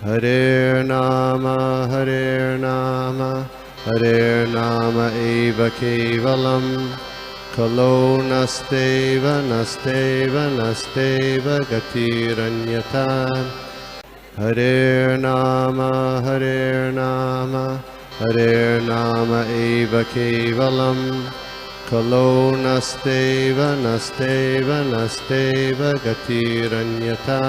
हरे नाम एव केवलम खलो नस्तेव नस्तेव नस्तेव गतिरन्यथा। हरे नाम एव केवलम खलो नस्तेव नस्तेव नस्तेव गतिरन्यथा।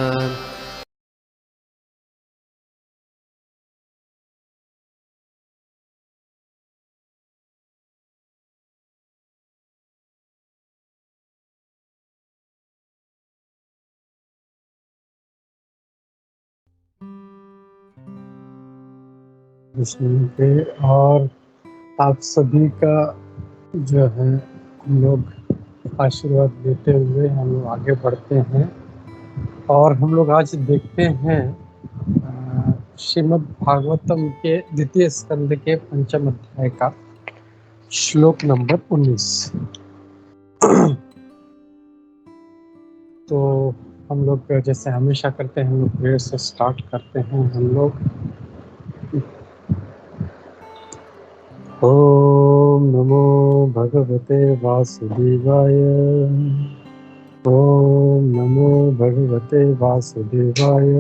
विष्णु पे और आप सभी का जो है हम लोग आशीर्वाद देते हुए हम लोग आगे बढ़ते हैं और हम लोग आज देखते हैं श्रीमद् भागवतम के द्वितीय स्कंद के पंचम अध्याय का श्लोक नंबर 19। तो हम लोग जैसे हमेशा करते हैं हम लोग प्रेयर से स्टार्ट करते हैं। हम लोग ओम नमो भगवते वासुदेवाय। ओम नमो भगवते वासुदेवाय।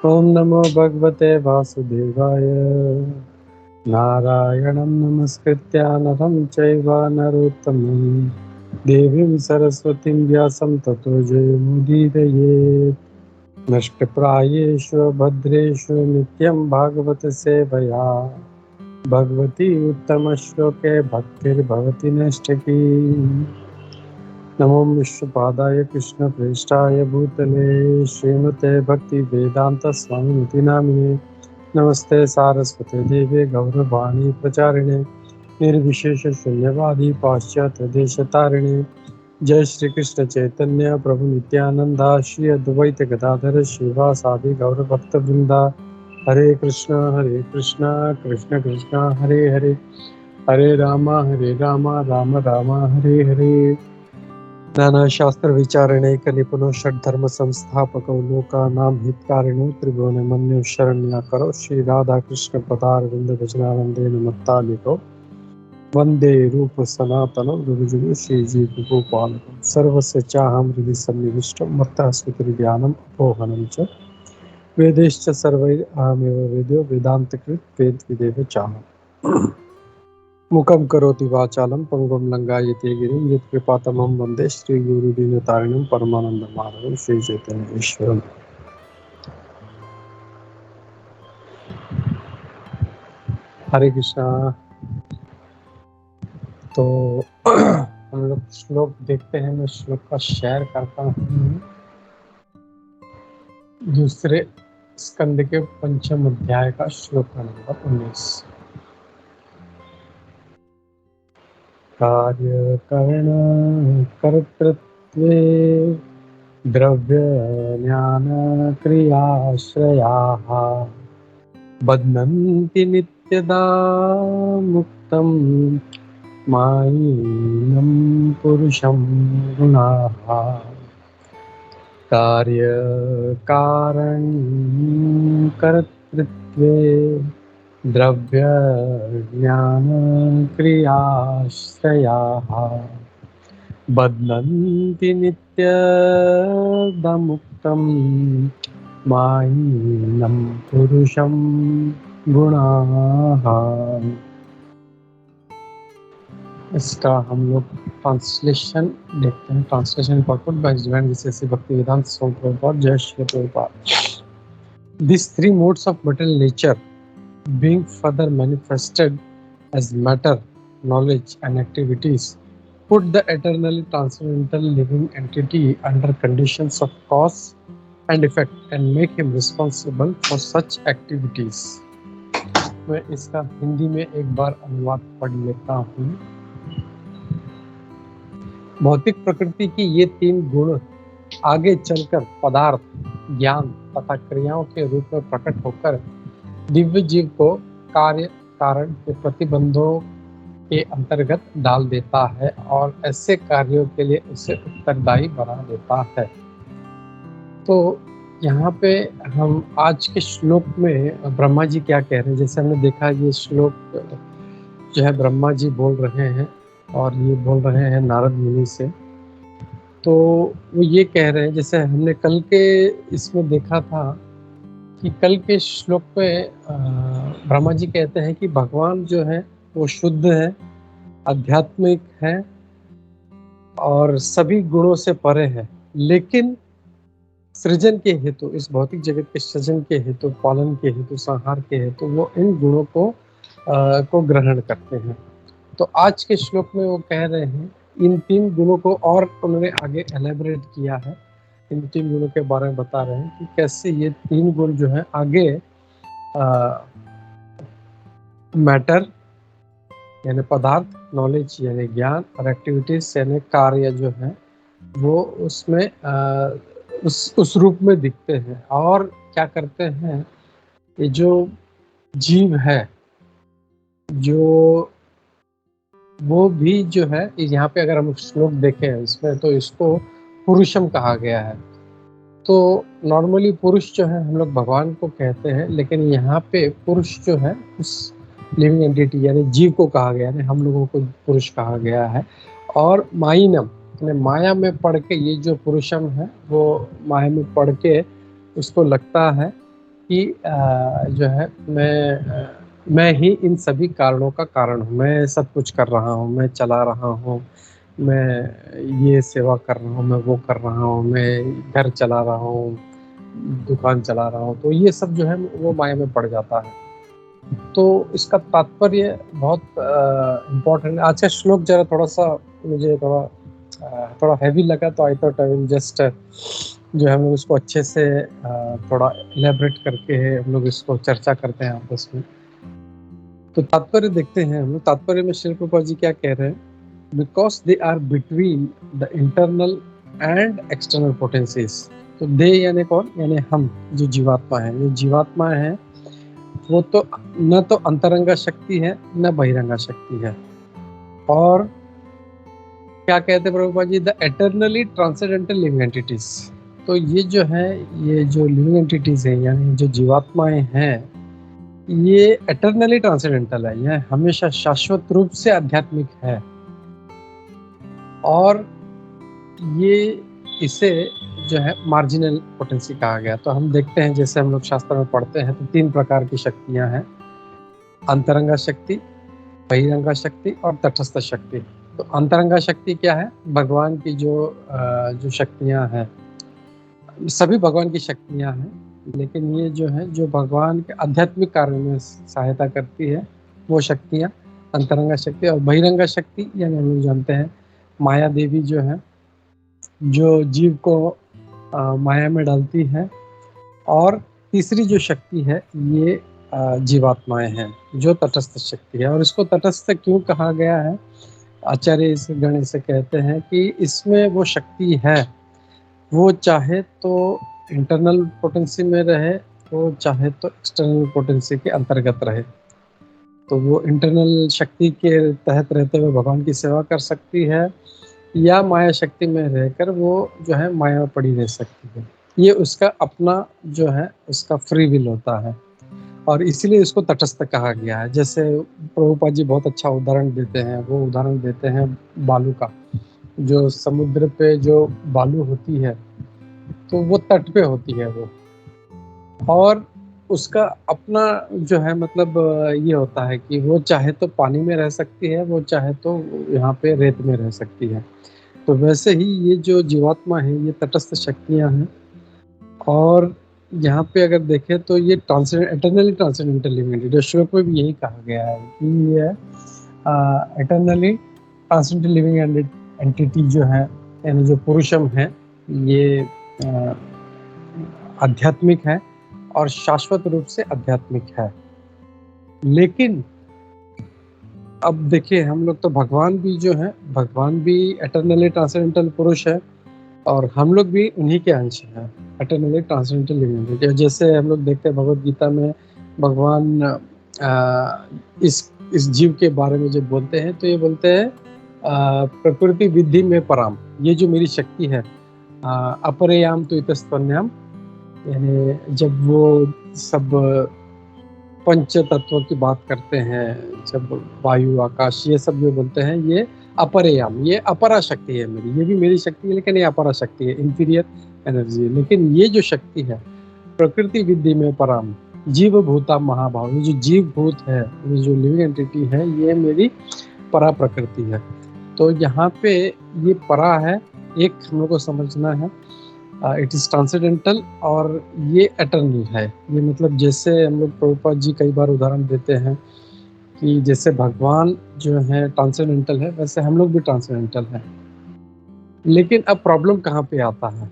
ओम नमो भगवते वासुदेवाय। नारायणं नमस्कृत्य नरं चैव नरोत्तमं देवीं सरस्वतीं व्यासं ततो जयमुदीरयेत्। नष्टप्रायेषु भद्रेषु नित्यं भागवत सेवया भगवती उत्तमश्लोके भक्तिर्भवति नष्टकी। नमो विष्णुपादाय कृष्णप्रेष्ठाय भूतले श्रीमते भक्ति वेदांत स्वामिनिति नामिने। नमस्ते सारस्वते देवे गौरवाणी प्रचारिणे निर्विशेष शून्यवादी पाश्चात्य देशतारिणे। जय श्री कृष्ण चैतन्य प्रभु नित्यानंद श्री अद्वैत गदाधर श्रीवासादि गौर भक्त वृंदा। हरे कृष्ण कृष्ण कृष्ण हरे हरे हरे राम राम राम हरे हरे। नाना शास्त्र विचारणे निपुणो षड्धर्म संस्थापको लोकानां हितकारिणो त्रिभुवनमन्यो शरण्या करो। श्री राधा कृष्ण पदारविंद भजनानंदेन मत्तालिको वंदे रूप सनातन गुरुजुगु श्रीजी गोपालकं सर्वस्य चाहं हृदि सन्निविष्टं मत्तः स्मृतिर्ज्ञानम् अपोहनं च वेदैश्च सर्वैरहमेव वेद्यो वेदान्तकृत् वेदविदेव चाहम्। मुखं करोति वाचालं पंगुं लंघयते गिरिं यत्कृपातमं वन्दे श्रीगुरुदीनतारिणं परमानन्दमाधवं श्रीचैतन्येश्वरम्। हरे कृष्णा। तो हम लोग श्लोक देखते हैं। मैं श्लोक का शेयर करता हूँ। दूसरे स्कंद के पंचम अध्याय का श्लोक नंबर 19। कार्य करण कर्तृत्वे द्रव्य ज्ञान क्रियाश्रयाः बध्नन्ति नित्यदा मुक्तं मायिनं पुरुषं गुणाः। कार्य कारण कर्तृत्वे द्रव्य ज्ञान क्रियाश्रयाः बध्नन्ति नित्यदमुक्तं मायिनं पुरुषं गुणाः। इसका हम लोग ट्रांसलेशन देखते हैं। ट्रांसलेशन पॉपुलर बाय डिवाइन विशेष भक्ति वेदांत स्वामी प्रभुपाद। जय Shri Prabhupada. These three modes of material nature being further manifested as matter, knowledge and activities put the eternally transcendental living entity under conditions of cause and effect and make him responsible for such activities. मैं इसका हिंदी में एक बार अनुवाद पढ़ लेता हूँ। भौतिक प्रकृति की ये तीन गुण आगे चलकर पदार्थ, ज्ञान तथा क्रियाओं के रूप में प्रकट होकर दिव्य जीव को कार्य कारण के प्रतिबंधों के अंतर्गत डाल देता है और ऐसे कार्यों के लिए उसे उत्तरदायी बना देता है। तो यहाँ पे हम आज के श्लोक में ब्रह्मा जी क्या कह रहे हैं, जैसे हमने देखा ये श्लोक जो है ब्रह्मा जी बोल रहे हैं और ये बोल रहे हैं नारद मुनि से। तो वो ये कह रहे हैं, जैसे हमने कल के इसमें देखा था कि कल के श्लोक पे ब्रह्मा जी कहते हैं कि भगवान जो है वो शुद्ध है, आध्यात्मिक है और सभी गुणों से परे है, लेकिन सृजन के हेतु, इस भौतिक जगत के सृजन के हेतु, पालन के हेतु, संहार के हेतु वो इन गुणों को ग्रहण करते हैं। तो आज के श्लोक में वो कह रहे हैं इन 3 गुणों को, और उन्होंने आगे एलेबरेट किया है, इन 3 गुणों के बारे में बता रहे हैं कि कैसे ये 3 गुण जो है आगे मैटर यानी पदार्थ, नॉलेज यानी ज्ञान और एक्टिविटीज यानी कार्य जो है वो उसमें उस रूप में दिखते हैं। और क्या करते हैं, ये जो जीव है जो वो भी जो है, यहाँ पे अगर हम श्लोक देखें इसमें तो इसको पुरुषम कहा गया है। तो नॉर्मली पुरुष जो है हम लोग भगवान को कहते हैं, लेकिन यहाँ पे पुरुष जो है उस लिविंग एंटिटी यानी जीव को कहा गया है, हम लोगों को पुरुष कहा गया है। और माइनम यानी माया में पढ़ के ये जो पुरुषम है वो माया में पढ़ के उसको लगता है कि जो है मैं ही इन सभी कारणों का कारण हूँ, मैं सब कुछ कर रहा हूँ, मैं चला रहा हूँ, मैं ये सेवा कर रहा हूँ, मैं वो कर रहा हूँ, मैं घर चला रहा हूँ, दुकान चला रहा हूँ। तो ये सब जो है वो माया में पड़ जाता है। तो इसका तात्पर्य बहुत इम्पोर्टेंट है। आज का श्लोक जरा थोड़ा सा मुझे थोड़ा हैवी लगा, तो I thought I will just जो हम लोग इसको अच्छे से थोड़ा इलेबरेट करके हम लोग इसको चर्चा करते हैं आपस में। तो तात्पर्य देखते हैं हम लोग। तात्पर्य में श्री प्रभुपाद जी क्या कह रहे हैं, because they are between the internal and external potencies. तो दे यानी कौन, यानी हम जो जीवात्मा है, जो जीवात्मा है वो तो न तो अंतरंगा शक्ति है न बहिरंगा शक्ति है। और क्या कहते हैं Prabhupada ji, the eternally transcendental living entities. तो ये जो है, ये जो लिविंग एंटिटीज है यानी जो जीवात्माएं हैं, ये एटर्नली ट्रांसेंडेंटल है, यह हमेशा शाश्वत रूप से आध्यात्मिक है। और ये इसे जो है मार्जिनल पोटेंसी कहा गया। तो हम देखते हैं, जैसे हम लोग शास्त्र में पढ़ते हैं तो 3 प्रकार की शक्तियां हैं, अंतरंगा शक्ति, बहिरंगा शक्ति और तटस्थ शक्ति। तो अंतरंगा शक्ति क्या है, भगवान की जो शक्तियां हैं, सभी भगवान की शक्तियां हैं, लेकिन ये जो है जो भगवान के आध्यात्मिक कार्य में सहायता करती है वो शक्तियां अंतरंगा शक्ति। और बहिरंगा शक्ति यानी हम लोग जानते हैं माया देवी जो है, जो जीव को माया में डालती है। और तीसरी जो शक्ति है ये जीवात्माएं हैं, जो तटस्थ शक्ति है। और इसको तटस्थ क्यों कहा गया है, आचार्य इस गण से कहते हैं कि इसमें वो शक्ति है, वो चाहे तो इंटरनल पोटेंसी में रहे, वो चाहे तो एक्सटर्नल पोटेंसी के अंतर्गत रहे। तो वो इंटरनल शक्ति के तहत रहते हुए भगवान की सेवा कर सकती है, या माया शक्ति में रहकर वो जो है माया में पड़ी रह सकती है। ये उसका अपना जो है उसका फ्री विल होता है, और इसीलिए इसको तटस्थ कहा गया है। जैसे प्रभुपाद जी बहुत अच्छा उदाहरण देते हैं, वो उदाहरण देते हैं बालू का। जो समुद्र पे जो बालू होती है तो वो तट पे होती है वो, और उसका अपना जो है मतलब ये होता है कि वो चाहे तो पानी में रह सकती है, वो चाहे तो यहाँ पे रेत में रह सकती है। तो वैसे ही ये जो जीवात्मा है ये तटस्थ शक्तियाँ हैं। और यहाँ पे अगर देखें तो ये एटर्नली ट्रांसेंडेंटल लिविंग एंटिटी, श्लोक में भी यही कहा गया है कि ये एटर्नली ट्रांसेंडेंटल लिविंग एंटिटी जो है यानी जो पुरुषम है, ये आध्यात्मिक है और शाश्वत रूप से आध्यात्मिक है। लेकिन अब देखिए हम लोग तो भगवान भी जो है, भगवान भी एटर्नली ट्रांसेंडेंटल पुरुष है और हम लोग भी उन्हीं के अंश हैं, एटर्नली ट्रांसेंडेंटल लिविंग एंटिटी। जैसे हम लोग देखते हैं भगवद गीता में भगवान इस जीव के बारे में जब बोलते हैं तो ये बोलते हैं प्रकृति विद्धि में पराम, ये जो मेरी शक्ति है, अपरेयाम तो इतस्तन्याम यानी जब वो सब पंच तत्व की बात करते हैं, जब वायु आकाश ये सब जो बोलते हैं, ये अपरयाम, ये अपरा शक्ति है मेरी, ये भी मेरी शक्ति है लेकिन ये अपरा शक्ति है, इंफीरियर एनर्जी है। लेकिन ये जो शक्ति है प्रकृति विद्धि में पराम जीव भूता महाभाव, ये जो जीव भूत है, ये जो लिविंग एंटिटी है, ये मेरी परा प्रकृति है। तो यहाँ पे ये परा है, एक हम लोग को समझना है, इट इज ट्रांसेंडेंटल और ये एटर्नल है। ये मतलब जैसे हम लोग प्रभुपाद जी कई बार उदाहरण देते हैं कि जैसे भगवान जो है ट्रांसेंडेंटल है, वैसे हम लोग भी ट्रांसेंडेंटल है। लेकिन अब प्रॉब्लम कहाँ पे आता है,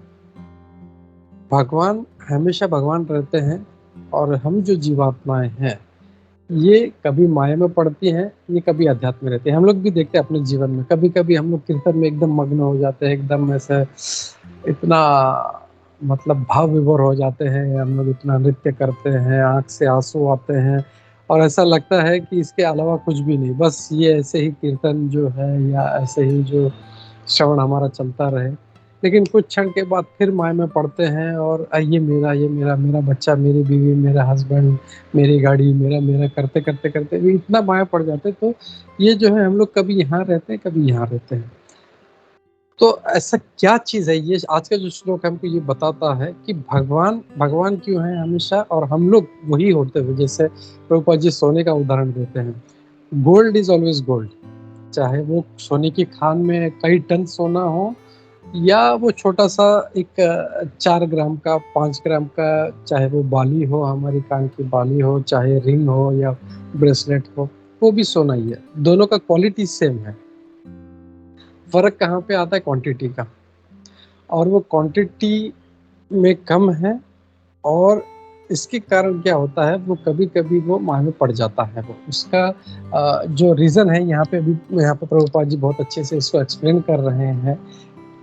भगवान हमेशा भगवान रहते हैं और हम जो जीवात्माएं हैं ये कभी माया में पड़ती हैं, ये कभी अध्यात्म में रहते हैं। हम लोग भी देखते हैं अपने जीवन में, कभी कभी हम लोग कीर्तन में एकदम मग्न हो जाते हैं, एकदम ऐसे इतना मतलब भाव विभोर हो जाते हैं, हम लोग इतना नृत्य करते हैं, आंख से आंसू आते हैं और ऐसा लगता है कि इसके अलावा कुछ भी नहीं, बस ये ऐसे ही कीर्तन जो है या ऐसे ही जो श्रवण हमारा चलता रहे। लेकिन कुछ क्षण के बाद फिर माया में पड़ते हैं और ये मेरा, ये मेरा, मेरा बच्चा, मेरी बीवी, मेरा हस्बैंड, मेरी गाड़ी, मेरा मेरा करते करते करते भी इतना माया पड़ जाते। तो ये जो है हम लोग कभी यहाँ रहते हैं, कभी यहाँ रहते हैं। तो ऐसा क्या चीज है, ये आज का जो श्लोक हमको ये बताता है कि भगवान भगवान क्यों है हमेशा और हम लोग वही होते हुए। जैसे प्रभुपाद जी सोने का उदाहरण देते हैं, गोल्ड इज ऑलवेज गोल्ड, चाहे वो सोने की खान में कई टन सोना हो या वो छोटा सा एक 4 ग्राम का 5 ग्राम का, चाहे वो बाली हो, हमारी कान की बाली हो, चाहे रिंग हो या ब्रेसलेट हो, वो भी सोना ही है। दोनों का क्वालिटी सेम है, फर्क कहाँ पे आता है, क्वांटिटी का। और वो क्वांटिटी में कम है और इसके कारण क्या होता है, वो कभी कभी वो माया में पड़ जाता है। वो उसका जो रीज़न है यहाँ पे भी, यहाँ पे प्रभुपाद जी बहुत अच्छे से इसको एक्सप्लेन कर रहे हैं।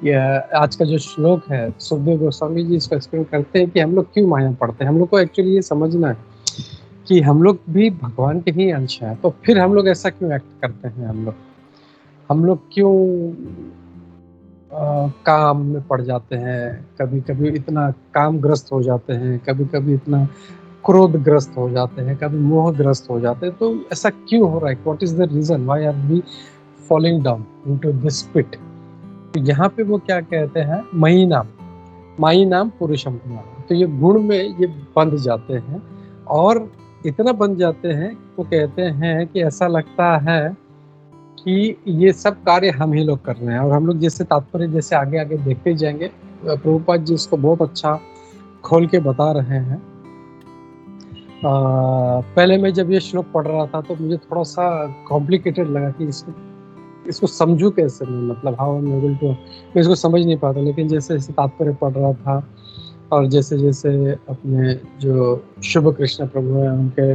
आज का जो श्लोक है, सुखदेव गोस्वामी जी इसको एक्सप्लेन करते हैं कि हम लोग क्यों माया में पड़ते हैं। हम लोग को एक्चुअली ये समझना है कि हम लोग भी भगवान के ही अंश हैं, तो फिर हम लोग ऐसा क्यों एक्ट करते हैं, हम लोग क्यों काम में पड़ जाते हैं, कभी कभी इतना कामग्रस्त हो जाते हैं, कभी कभी इतना क्रोधग्रस्त हो जाते हैं, कभी मोहग्रस्त हो जाते हैं। तो ऐसा क्यों हो रहा है, what is the reason, why are we falling down into this pit. तो यहाँ पे वो क्या कहते हैं, माई नाम पुरुषम कुमार। तो ये गुण में ये बंध जाते हैं और इतना बंध जाते हैं, वो कहते हैं कि ऐसा लगता है कि ये सब कार्य हम ही लोग कर रहे हैं। और हम लोग जैसे तात्पर्य जैसे आगे आगे देखते जाएंगे, प्रभुपाद जी इसको बहुत अच्छा खोल के बता रहे हैं। पहले मैं जब ये श्लोक पढ़ रहा था तो मुझे थोड़ा सा कॉम्प्लिकेटेड लगा कि इसको समझूं कैसे मैं, मतलब how I am able to, मैं इसको समझ नहीं पाता। लेकिन जैसे जैसे तात्पर्य पढ़ रहा था और जैसे जैसे अपने जो शुभ कृष्ण प्रभु हैं उनके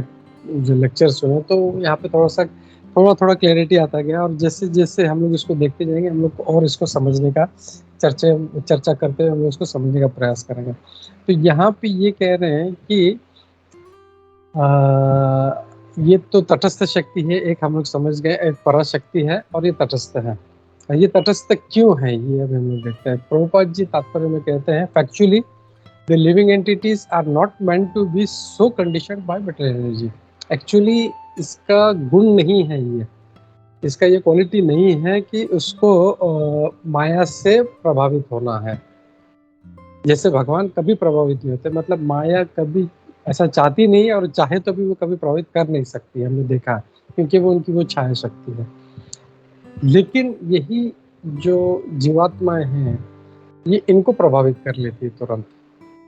जो लेक्चर सुने, तो यहाँ पे थोड़ा क्लैरिटी आता गया। और जैसे जैसे हम लोग इसको देखते जाएंगे, हम लोग को और इसको समझने का चर्चा करते हुए हम लोग इसको समझने का प्रयास करेंगे। तो यहाँ पे ये कह रहे हैं कि ये तो तटस्थ शक्ति है, एक हम लोग समझ गए, एक पराशक्ति है और ये तटस्थ है। ये तटस्थ क्यों है, ये अभी हम लोग देखते हैं। प्रभुपाद जी तात्पर्य में कहते हैं, factually the living entities are not meant to be so conditioned by material energy. Actually इसका गुण नहीं है, ये इसका ये क्वालिटी नहीं है कि उसको माया से प्रभावित होना है। जैसे भगवान कभी प्रभावित नहीं होते, मतलब माया कभी ऐसा चाहती नहीं और चाहे तो भी वो कभी प्रभावित कर नहीं सकती, हमने देखा है, क्योंकि वो उनकी वो छाया शक्ति है। लेकिन यही जो जीवात्माएं हैं ये इनको प्रभावित कर लेती है तुरंत,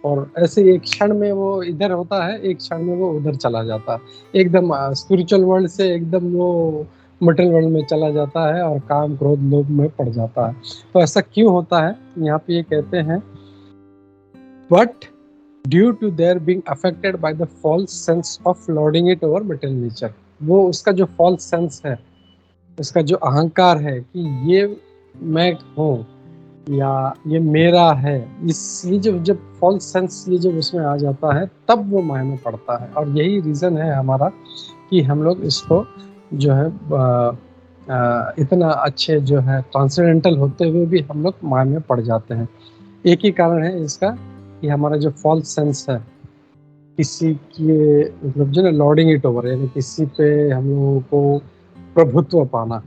और ऐसे एक क्षण में वो इधर होता है, एक क्षण में वो उधर चला जाता है, एकदम स्पिरिचुअल वर्ल्ड से एकदम वो मटेरियल वर्ल्ड में चला जाता है और काम क्रोध लोभ में पड़ जाता है। तो ऐसा क्यों होता है, यहाँ पे ये कहते हैं, but due to their being affected by the false sense of lording it over material nature. वो उसका जो फॉल्स सेंस है, उसका जो अहंकार है कि ये मैं हूँ या ये मेरा है, ये जब फॉल्स सेंस ये जब उसमें आ जाता है तब वो माया में पड़ता है। और यही रीज़न है हमारा कि हम लोग इसको जो है इतना अच्छे जो है ट्रांसेंडेंटल होते हुए भी हम लोग माया में पड़ जाते हैं। एक ही कारण है इसका कि हमारा जो फॉल्स सेंस है किसी के मतलब जो ना लॉर्डिंग इट ओवर, यानी किसी पे हम लोगों को प्रभुत्व पाना,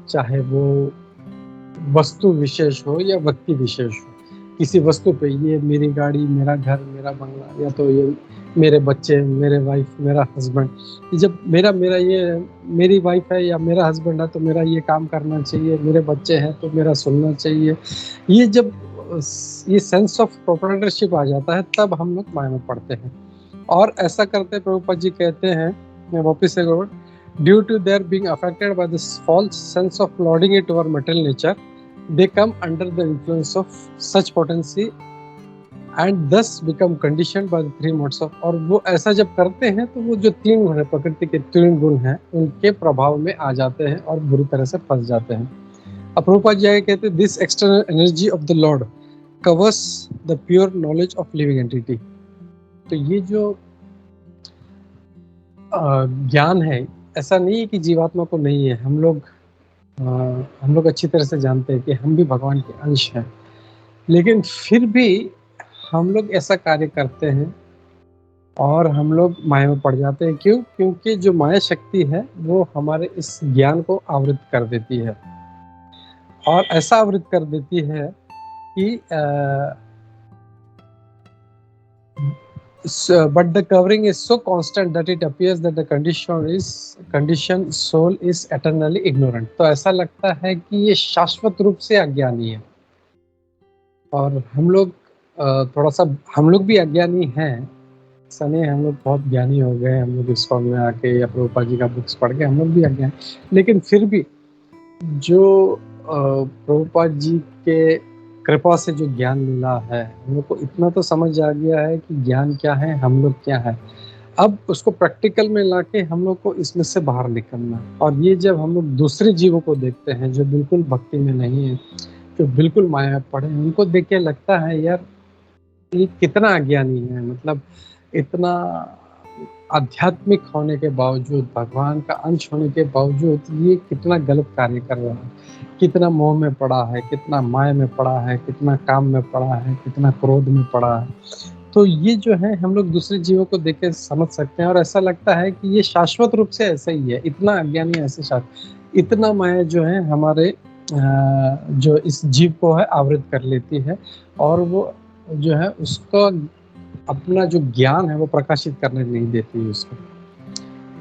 चाहे वो वस्तु विशेष हो या व्यक्ति विशेष हो। किसी वस्तु पे, ये मेरी गाड़ी, मेरा घर, मेरा बंगला, या तो ये मेरे बच्चे, मेरे वाइफ, मेरा हस्बैंड। जब मेरा मेरा ये मेरी वाइफ है या मेरा हस्बैंड है तो मेरा ये काम करना चाहिए, मेरे बच्चे हैं तो मेरा सुनना चाहिए। ये जब ये सेंस ऑफ प्रोप्राइटरशिप आ जाता है तब हम लोग माया में पड़ते हैं। और ऐसा करते प्रभुपाद जी कहते हैं, मैं वापिस से due to their being affected by this false sense of lording it over material nature, they come under the influence of such potency and thus become conditioned by the three modes of। और वो ऐसा जब करते हैं तो वो जो तीन गुण है, प्रकृति के तीन गुण हैं, उनके प्रभाव में आ जाते हैं और बुरी तरह से फंस जाते हैं। अब प्रभुपाद जी आगे कहते हैं, this external energy of the Lord covers the pure knowledge of living entity. तो ये जो ज्ञान है, ऐसा नहीं है कि जीवात्मा को नहीं है। हम लोग अच्छी तरह से जानते हैं कि हम भी भगवान के अंश हैं, लेकिन फिर भी हम लोग ऐसा कार्य करते हैं और हम लोग माया में पड़ जाते हैं। क्यों? क्योंकि जो माया शक्ति है वो हमारे इस ज्ञान को आवृत कर देती है, और ऐसा आवृत कर देती है कि but the covering is so constant that it appears that the conditioned soul is eternally ignorant। तो ऐसा लगता है कि ये शाश्वत रूप से अज्ञानी है। और हम लोग थोड़ा सा, हम लोग भी अज्ञानी हैं, ऐसा नहीं हम लोग बहुत ज्ञानी हो गए, हम लोग इस फॉर्म में आके या प्रभुपाद जी का बुक्स पढ़ के हम लोग भी अज्ञानी। लेकिन फिर भी जो प्रभुपाद जी के कृपा से जो ज्ञान मिला है, हम लोग को इतना तो समझ आ गया है कि ज्ञान क्या है, हम लोग क्या है। अब उसको प्रैक्टिकल में लाके हम लोग को इसमें से बाहर निकलना। और ये जब हम लोग दूसरे जीवों को देखते हैं जो बिल्कुल भक्ति में नहीं है, जो बिल्कुल माया में पड़े, उनको देख के लगता है यार ये कितना अज्ञानी है। मतलब इतना आध्यात्मिक होने के बावजूद, भगवान का अंश होने के बावजूद ये कितना गलत कार्य कर रहा है, कितना मोह में पड़ा है, कितना माया में पड़ा है, कितना काम में पड़ा है, कितना क्रोध में पड़ा है। तो ये जो है हम लोग दूसरे जीवों को देख के समझ सकते हैं, और ऐसा लगता है कि ये शाश्वत रूप से ऐसा ही है। इतना अज्ञानी ऐसे इतना माया जो है हमारे जो इस जीव को है आवृत कर लेती है, और वो जो है उसका अपना जो ज्ञान है वो प्रकाशित करने नहीं देती है उसको।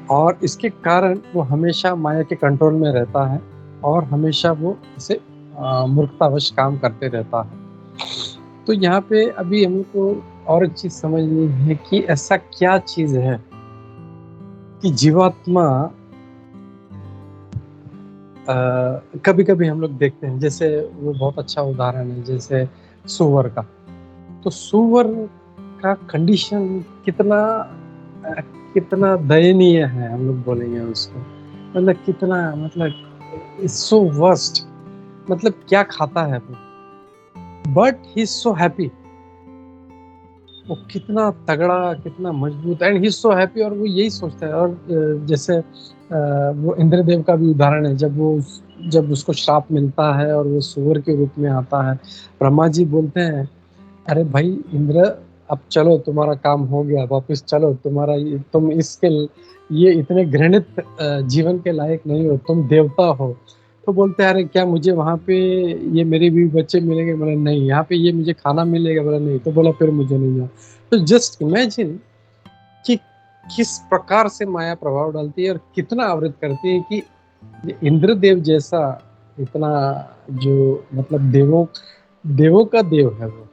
और इसके कारण वो हमेशा माया के कंट्रोल में रहता है और हमेशा वो इसे मूर्खतावश काम करते रहता है। तो यहाँ पे अभी हमको और एक चीज समझनी है कि ऐसा क्या चीज है कि जीवात्मा कभी कभी हम लोग देखते हैं, जैसे वो बहुत अच्छा उदाहरण है जैसे सुअर का। तो सुअर का कंडीशन कितना दयनीय है, हम लोग बोलेंगे उसको। मतलब कितना, मतलब इट्स सो वर्स्ट। मतलब क्या खाता है वो, but he is so happy. वो कितना तगड़ा, कितना मजबूत, and he is so happy. और वो यही सोचता है। और जैसे वो इंद्रदेव का भी उदाहरण है, जब उसको श्राप मिलता है और वो सुअर के रूप में आता है, ब्रह्मा जी बोलते हैं अरे भाई इंद्र, अब चलो तुम्हारा काम हो गया, वापस चलो, तुम इसके ये इतने घृणित जीवन के लायक नहीं हो, तुम देवता हो। तो बोलते हैं अरे क्या मुझे वहाँ पे ये मेरे भी बच्चे मिलेंगे? बोला नहीं। यहाँ पे ये मुझे खाना मिलेगा? बोला नहीं। तो बोला फिर मुझे नहीं। तो जस्ट इमेजिन कि किस प्रकार से माया प्रभाव डालती है और कितना आवृत करती है कि इंद्रदेव जैसा इतना, जो मतलब देवों का देव है, वो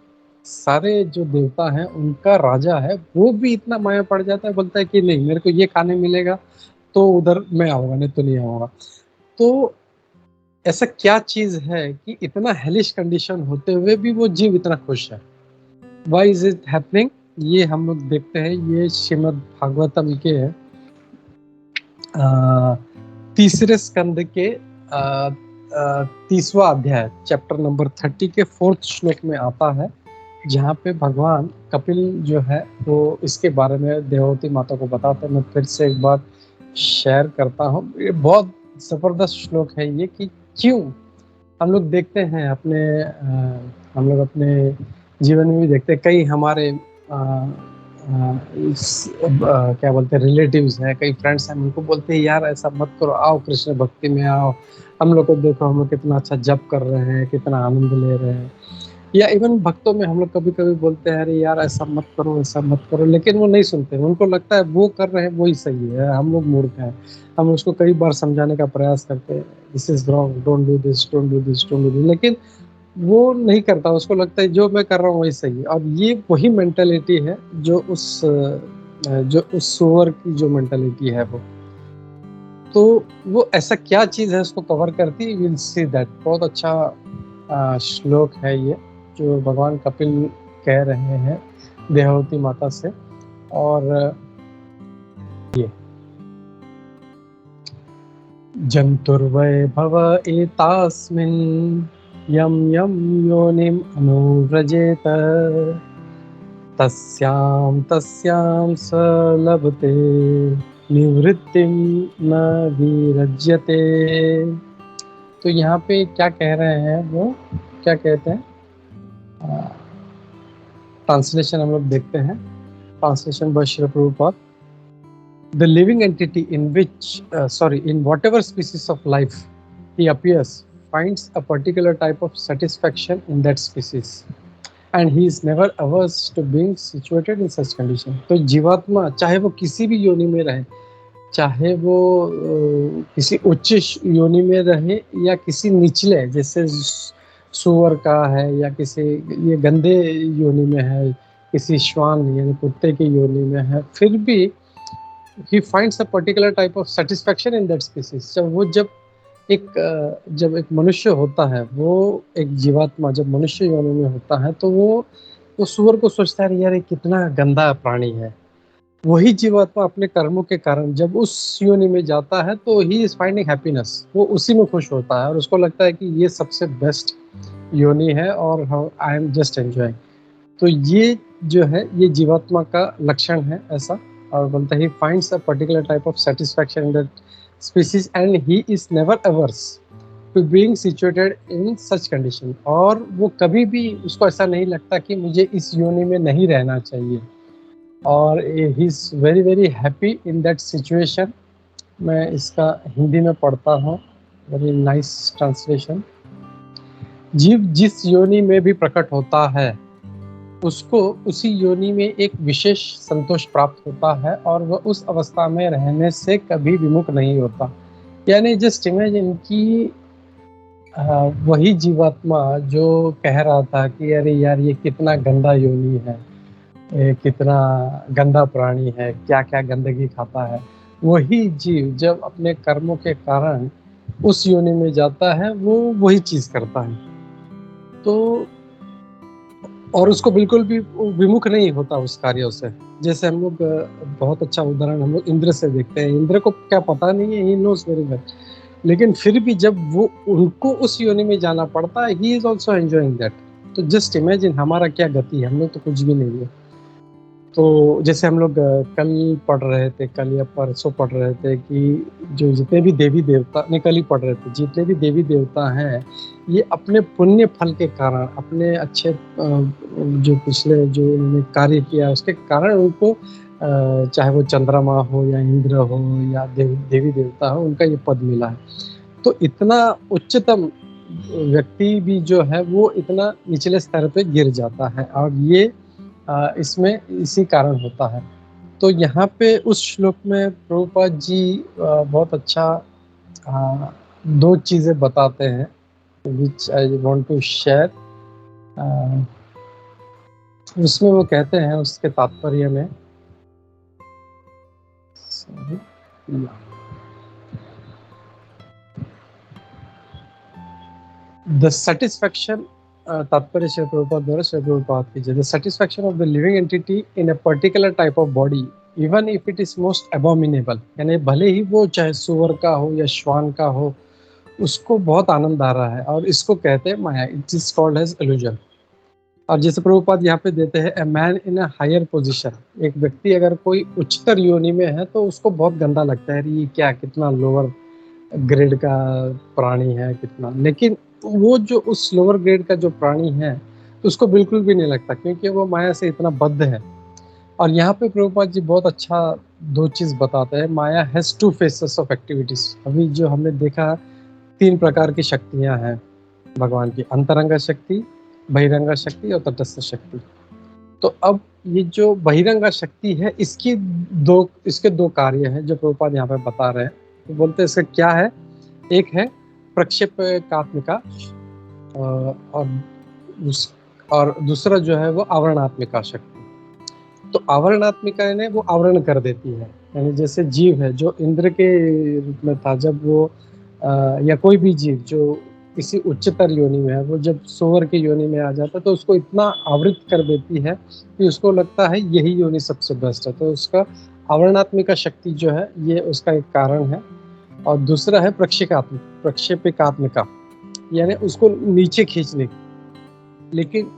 सारे जो देवता हैं उनका राजा है, वो भी इतना माया पड़ जाता है। बोलता है कि नहीं, मेरे को ये खाने मिलेगा तो उधर मैं आऊंगा, नहीं तो नहीं आऊंगा। तो ऐसा क्या चीज है कि इतना हेलिश कंडीशन होते हुए भी वो जीव इतना खुश है? Why is it happening? ये हम लोग देखते हैं, ये श्रीमद् भागवतम के तीसरे स्कंद के 30वां अध्याय, चैप्टर नंबर 30 के 4th श्लोक में आता है, जहाँ पे भगवान कपिल जो है वो इसके बारे में देववती माता को बताते हैं। मैं फिर से एक बार शेयर करता हूँ। ये बहुत जबरदस्त श्लोक है ये, कि क्यों हम लोग देखते हैं हम लोग अपने जीवन में भी देखते हैं कई हमारे क्या बोलते हैं रिलेटिव्स हैं, कई फ्रेंड्स हैं, उनको बोलते हैं यार ऐसा मत करो, आओ कृष्ण भक्ति में आओ, हम लोग को देखो हम लोग कितना अच्छा जप कर रहे हैं, कितना आनंद ले रहे हैं। या इवन भक्तों में हम लोग कभी कभी बोलते हैं अरे यार ऐसा मत करो, ऐसा मत करो, लेकिन वो नहीं सुनते, उनको लगता है वो कर रहे हैं वही सही है, हम लोग मूर्ख हैं। हम उसको कई बार समझाने का प्रयास करते हैं, this is wrong, don't do this, don't do this, don't do this, लेकिन वो नहीं करता, उसको लगता है जो मैं कर रहा हूँ वही सही है। और ये वही मेंटेलिटी है जो उस सुअर की जो मेंटेलिटी है तो वो ऐसा क्या चीज है उसको कवर करती है, विल सी दैट। बहुत अच्छा श्लोक है ये जो भगवान कपिल कह रहे हैं देहवती माता से। और ये जंतुर्वै भव एतास्मिन् यम यम योनिम अनुव्रजेत तस्यां तस्यां स लभते निवृत्तिम न विरज्यते। तो यहाँ पे क्या कह रहे हैं वो, क्या कहते हैं, ट्रांसलेशन हम लोग देखते हैं, translation bye Srila Prabhupada. The living entity in whatever species of life he appears finds a particular type of satisfaction in that species, and he is never averse to being situated in such condition. तो जीवात्मा चाहे वो किसी भी योनि में रहे, चाहे वो किसी उच्च योनि में रहे या किसी निचले जैसे सुअर का है, या किसी ये गंदे योनि में है, किसी श्वान यानी कुत्ते की योनि में है, फिर भी he finds a particular type of satisfaction in that species. जब एक मनुष्य होता है, वो एक जीवात्मा जब मनुष्य योनि में होता है तो वो सुअर को सोचता है यार ये कितना गंदा प्राणी है। वही जीवात्मा अपने कर्मों के कारण जब उस योनि में जाता है तो ही इज फाइंडिंग हैप्पीनेस, वो उसी में खुश होता है और उसको लगता है कि ये सबसे बेस्ट योनि है और आई एम जस्ट एंजॉयिंग। तो ये जो है ये जीवात्मा का लक्षण है ऐसा। और बोलता है he finds a particular type of satisfaction in that species and he is never averse to being situated in such condition। और वो कभी भी उसको ऐसा नहीं लगता कि मुझे इस योनि में नहीं रहना चाहिए, और he is very very happy in that situation। मैं इसका हिंदी में पढ़ता हूँ, वेरी नाइस ट्रांसलेशन। जीव जिस योनि में भी प्रकट होता है उसको उसी योनि में एक विशेष संतोष प्राप्त होता है और वह उस अवस्था में रहने से कभी विमुख नहीं होता। यानी जस्ट इमेजिन कि वही जीवात्मा जो कह रहा था कि अरे यार ये कितना गंदा योनि है, ये कितना गंदा प्राणी है, क्या क्या गंदगी खाता है, वही जीव जब अपने कर्मों के कारण उस योनि में जाता है वो वही चीज करता है। तो और उसको बिल्कुल भी विमुख नहीं होता उस कार्यों से। जैसे हम लोग बहुत अच्छा उदाहरण हम लोग इंद्र से देखते हैं, इंद्र को क्या पता नहीं है, ही नोज वेरी वेल, लेकिन फिर भी जब वो उनको उस योनि में जाना पड़ता है he is also enjoying that. तो जस्ट इमेजिन हमारा क्या गति है, हम लोग तो कुछ भी नहीं है। तो जैसे हम लोग कल पढ़ रहे थे, कल या परसों पढ़ रहे थे कि जो जितने भी देवी देवता, नहीं कल ही पढ़ रहे थे, जितने भी देवी देवता हैं ये अपने पुण्य फल के कारण, अपने अच्छे जो पिछले जो उन्होंने कार्य किया उसके कारण उनको चाहे वो चंद्रमा हो या इंद्र हो या देवी देवता हो, उनका ये पद मिला है। तो इतना उच्चतम व्यक्ति भी जो है वो इतना निचले स्तर पे गिर जाता है, और ये इसमें इसी कारण होता है। तो यहाँ पे उस श्लोक में प्रभुपाद जी बहुत अच्छा दो चीज़ें बताते हैं which I want to share। उसमें वो कहते हैं उसके तात्पर्य में the satisfaction, तात्पर्य श्री प्रभुपाद द्वारा श्री प्रभुपाद कीजिए, the satisfaction of the living entity in a particular type of body even if it is most abominable, यानी भले ही वो चाहे सुअर का हो या श्वान का हो उसको बहुत आनंद आ रहा है, और इसको कहते हैं माया, it is called as illusion. और जैसे प्रभुपाद यहाँ पे देते हैं, a man in a higher position, एक व्यक्ति अगर कोई उच्चतर योनि में है तो उसको बहुत गंदा लगता है, ये क्या कितना लोअर ग्रेड का प्राणी है कितना, लेकिन वो जो उस लोअर ग्रेड का जो प्राणी है तो उसको बिल्कुल भी नहीं लगता, क्योंकि वो माया से इतना बद्ध है। और यहाँ पे प्रभुपाद जी बहुत अच्छा दो चीज बताते हैं। Maya has two faces of activities. अभी जो हमने देखा 3 प्रकार की शक्तियां हैं भगवान की, अंतरंग शक्ति, बहिरंग शक्ति और तटस्थ शक्ति। तो अब ये जो बहिरंग शक्ति है, इसके दो कार्य हैं जो प्रभुपाद यहाँ पे बता रहे हैं। तो बोलते हैं इसका क्या है। एक है प्रक्षेपकात्मिका, और दूसरा जो है वो आवरणात्मिका शक्ति। तो आवरणात्मिका यानी वो आवरण कर देती है, यानी जैसे जीव है जो इंद्र के रूप में था, जब वो या कोई भी जीव जो किसी उच्चतर योनि में है, वो जब सोवर की योनि में आ जाता है तो उसको इतना आवृत कर देती है कि उसको लगता है यही योनि सबसे बेस्ट है। तो उसका आवरणात्मिका शक्ति जो है ये उसका एक कारण है। और दूसरा है प्रक्षेपिकात्मिका, यानी उसको नीचे खींचने की। लेकिन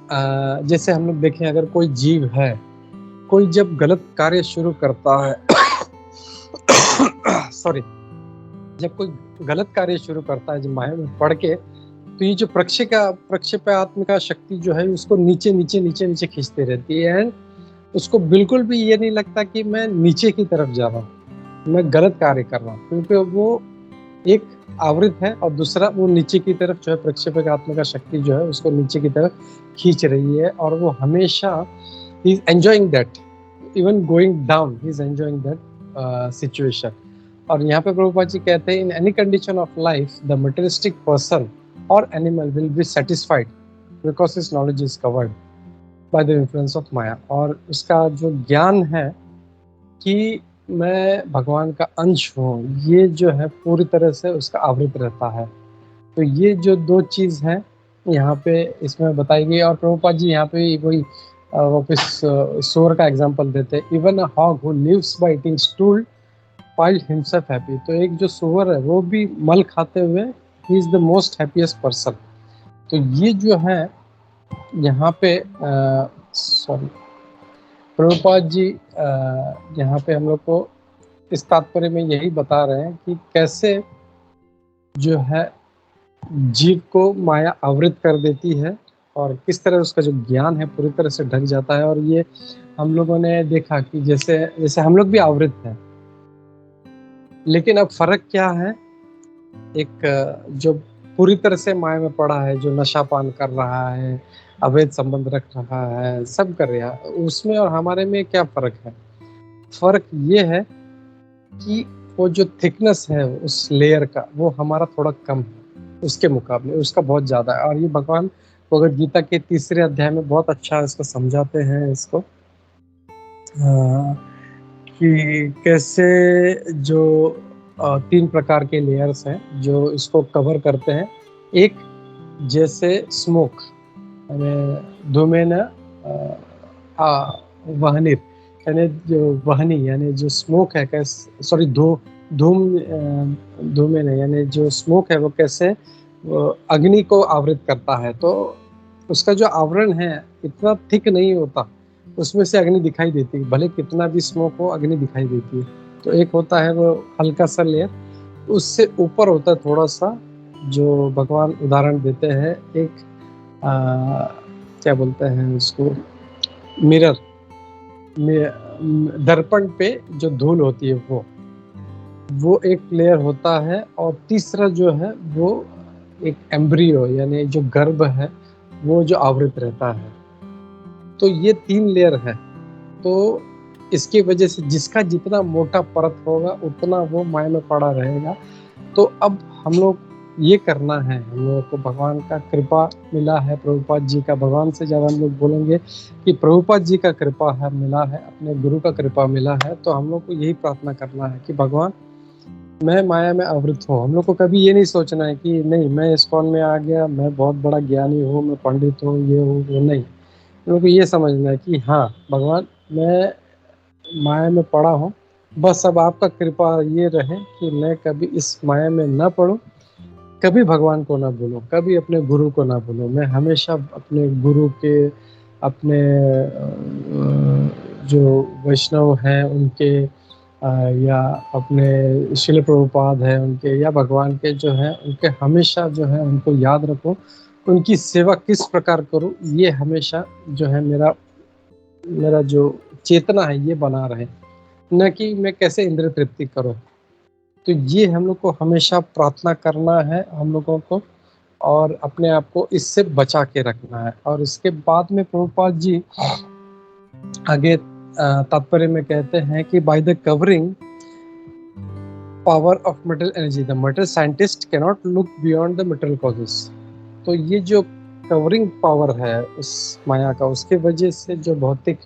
जैसे हम लोग देखें, अगर कोई जीव है, कोई जब गलत कार्य शुरू करता है सॉरी, जब कोई गलत कार्य शुरू करता है, जब माया में पड़ के, तो ये जो प्रक्षेपात्मिका शक्ति जो है उसको नीचे नीचे नीचे नीचे खींचती रहती है। एंड उसको बिल्कुल भी ये नहीं लगता कि मैं नीचे की तरफ जा रहा हूँ, मैं गलत कार्य कर रहा हूँ, क्योंकि वो एक आवृत है और दूसरा वो नीचे की तरफ जो है प्रक्षेपात्मिका शक्ति जो है उसको नीचे की तरफ खींच रही है। और वो हमेशा ही is enjoying that, even going down he is enjoying that situation. और यहाँ पे प्रभुपाद जी कहते हैं, in any condition of life the materialistic person और animal will be satisfied because his knowledge is covered by the influence of maya. और उसका जो ज्ञान है कि मैं भगवान का अंश हूँ, ये जो है पूरी तरह से उसका आवृत रहता है। तो ये जो दो चीज़ हैं यहाँ पे इसमें बताई गई। और प्रभुपाद जी यहाँ पे वही वापस सोर का एग्जांपल देते हैं। Even a hog who lives by eating stool find himself happy. तो एक जो सोवर है वो भी मल खाते हुए he is the most happiest person. तो ये जो है यहाँ पे सॉरी, प्रभुपाद जी यहाँ पे हम लोग को इस तात्पर्य में यही बता रहे हैं कि कैसे जो है जीव को माया आवृत कर देती है और किस तरह उसका जो ज्ञान है पूरी तरह से ढक जाता है। और ये हम लोगों ने देखा कि जैसे जैसे हम लोग भी आवृत हैं, लेकिन अब फर्क क्या है, एक जो पूरी तरह से माया में पड़ा है, जो नशा पान कर रहा है, अवैध संबंध रख रहा है, सब कर रहा है, उसमें और हमारे में क्या फर्क है। फर्क ये है कि वो जो थिकनेस है उस लेयर का, वो हमारा थोड़ा कम है उसके मुकाबले, उसका बहुत ज्यादा है। और ये भगवान भगवद गीता के 3 अध्याय में बहुत अच्छा इसको समझाते हैं इसको, कि कैसे जो 3 प्रकार के लेयर्स हैं जो इसको कवर करते हैं। एक जैसे स्मोक यानी धूमेन वहनिर, यानी जो वहनी यानी जो स्मोक है, कैसे सॉरी धूमेन यानी जो स्मोक है वो कैसे अग्नि को आवृत करता है। तो उसका जो आवरण है इतना थिक नहीं होता, उसमें से अग्नि दिखाई देती है, भले कितना भी स्मोक हो अग्नि दिखाई देती है। तो एक होता है वो हल्का सा लेयर, उससे ऊपर होता है थोड़ा सा, जो भगवान उदाहरण देते हैं एक क्या बोलते हैं उसको, मिरर में दर्पण पे जो धूल होती है वो एक लेयर होता है। और तीसरा जो है वो एक एम्ब्रियो यानी जो गर्भ है वो जो आवृत रहता है। तो ये 3 लेयर है। तो इसकी वजह से जिसका जितना मोटा परत होगा उतना वो माया में पड़ा रहेगा। तो अब हम लोग ये करना है, हम लोगों को भगवान का कृपा मिला है, प्रभुपाद जी का, भगवान से ज़्यादा हम लोग बोलेंगे कि प्रभुपाद जी का कृपा है, मिला है, अपने गुरु का कृपा मिला है। तो हम लोग को यही प्रार्थना करना है कि भगवान मैं माया में आवृत हूँ। हम लोग को कभी ये नहीं सोचना है कि नहीं मैं इस्कॉन में आ गया, मैं बहुत बड़ा ज्ञानी हूँ, मैं पंडित हूँ, ये हूँ वो नहीं। हम लोग को ये समझना है कि हाँ भगवान मैं माया में पड़ा हूँ, बस अब आपका कृपा ये रहे कि मैं कभी इस माया में ना पड़ूं, कभी भगवान को ना भूलूं, कभी अपने गुरु को ना भूलूं। मैं हमेशा अपने गुरु के, अपने जो वैष्णव हैं उनके, या अपने शिल प्रभुपाद हैं उनके, या भगवान के जो हैं उनके, हमेशा जो है उनको याद रखूं, उनकी सेवा किस प्रकार करूं, ये हमेशा जो है मेरा जो चेतना है ये बना रहे, न कि मैं कैसे इंद्र तृप्ति करूं। तो ये हम लोग को हमेशा प्रार्थना करना है हम लोगों को, और अपने आप को इससे बचा के रखना है। और इसके बाद में प्रभुपाद जी आगे तात्पर्य में कहते हैं कि by the covering power of metal energy the metal scientist can not look beyond the metal causes. तो ये जो कवरिंग पावर है उस माया का, उसके वजह से जो भौतिक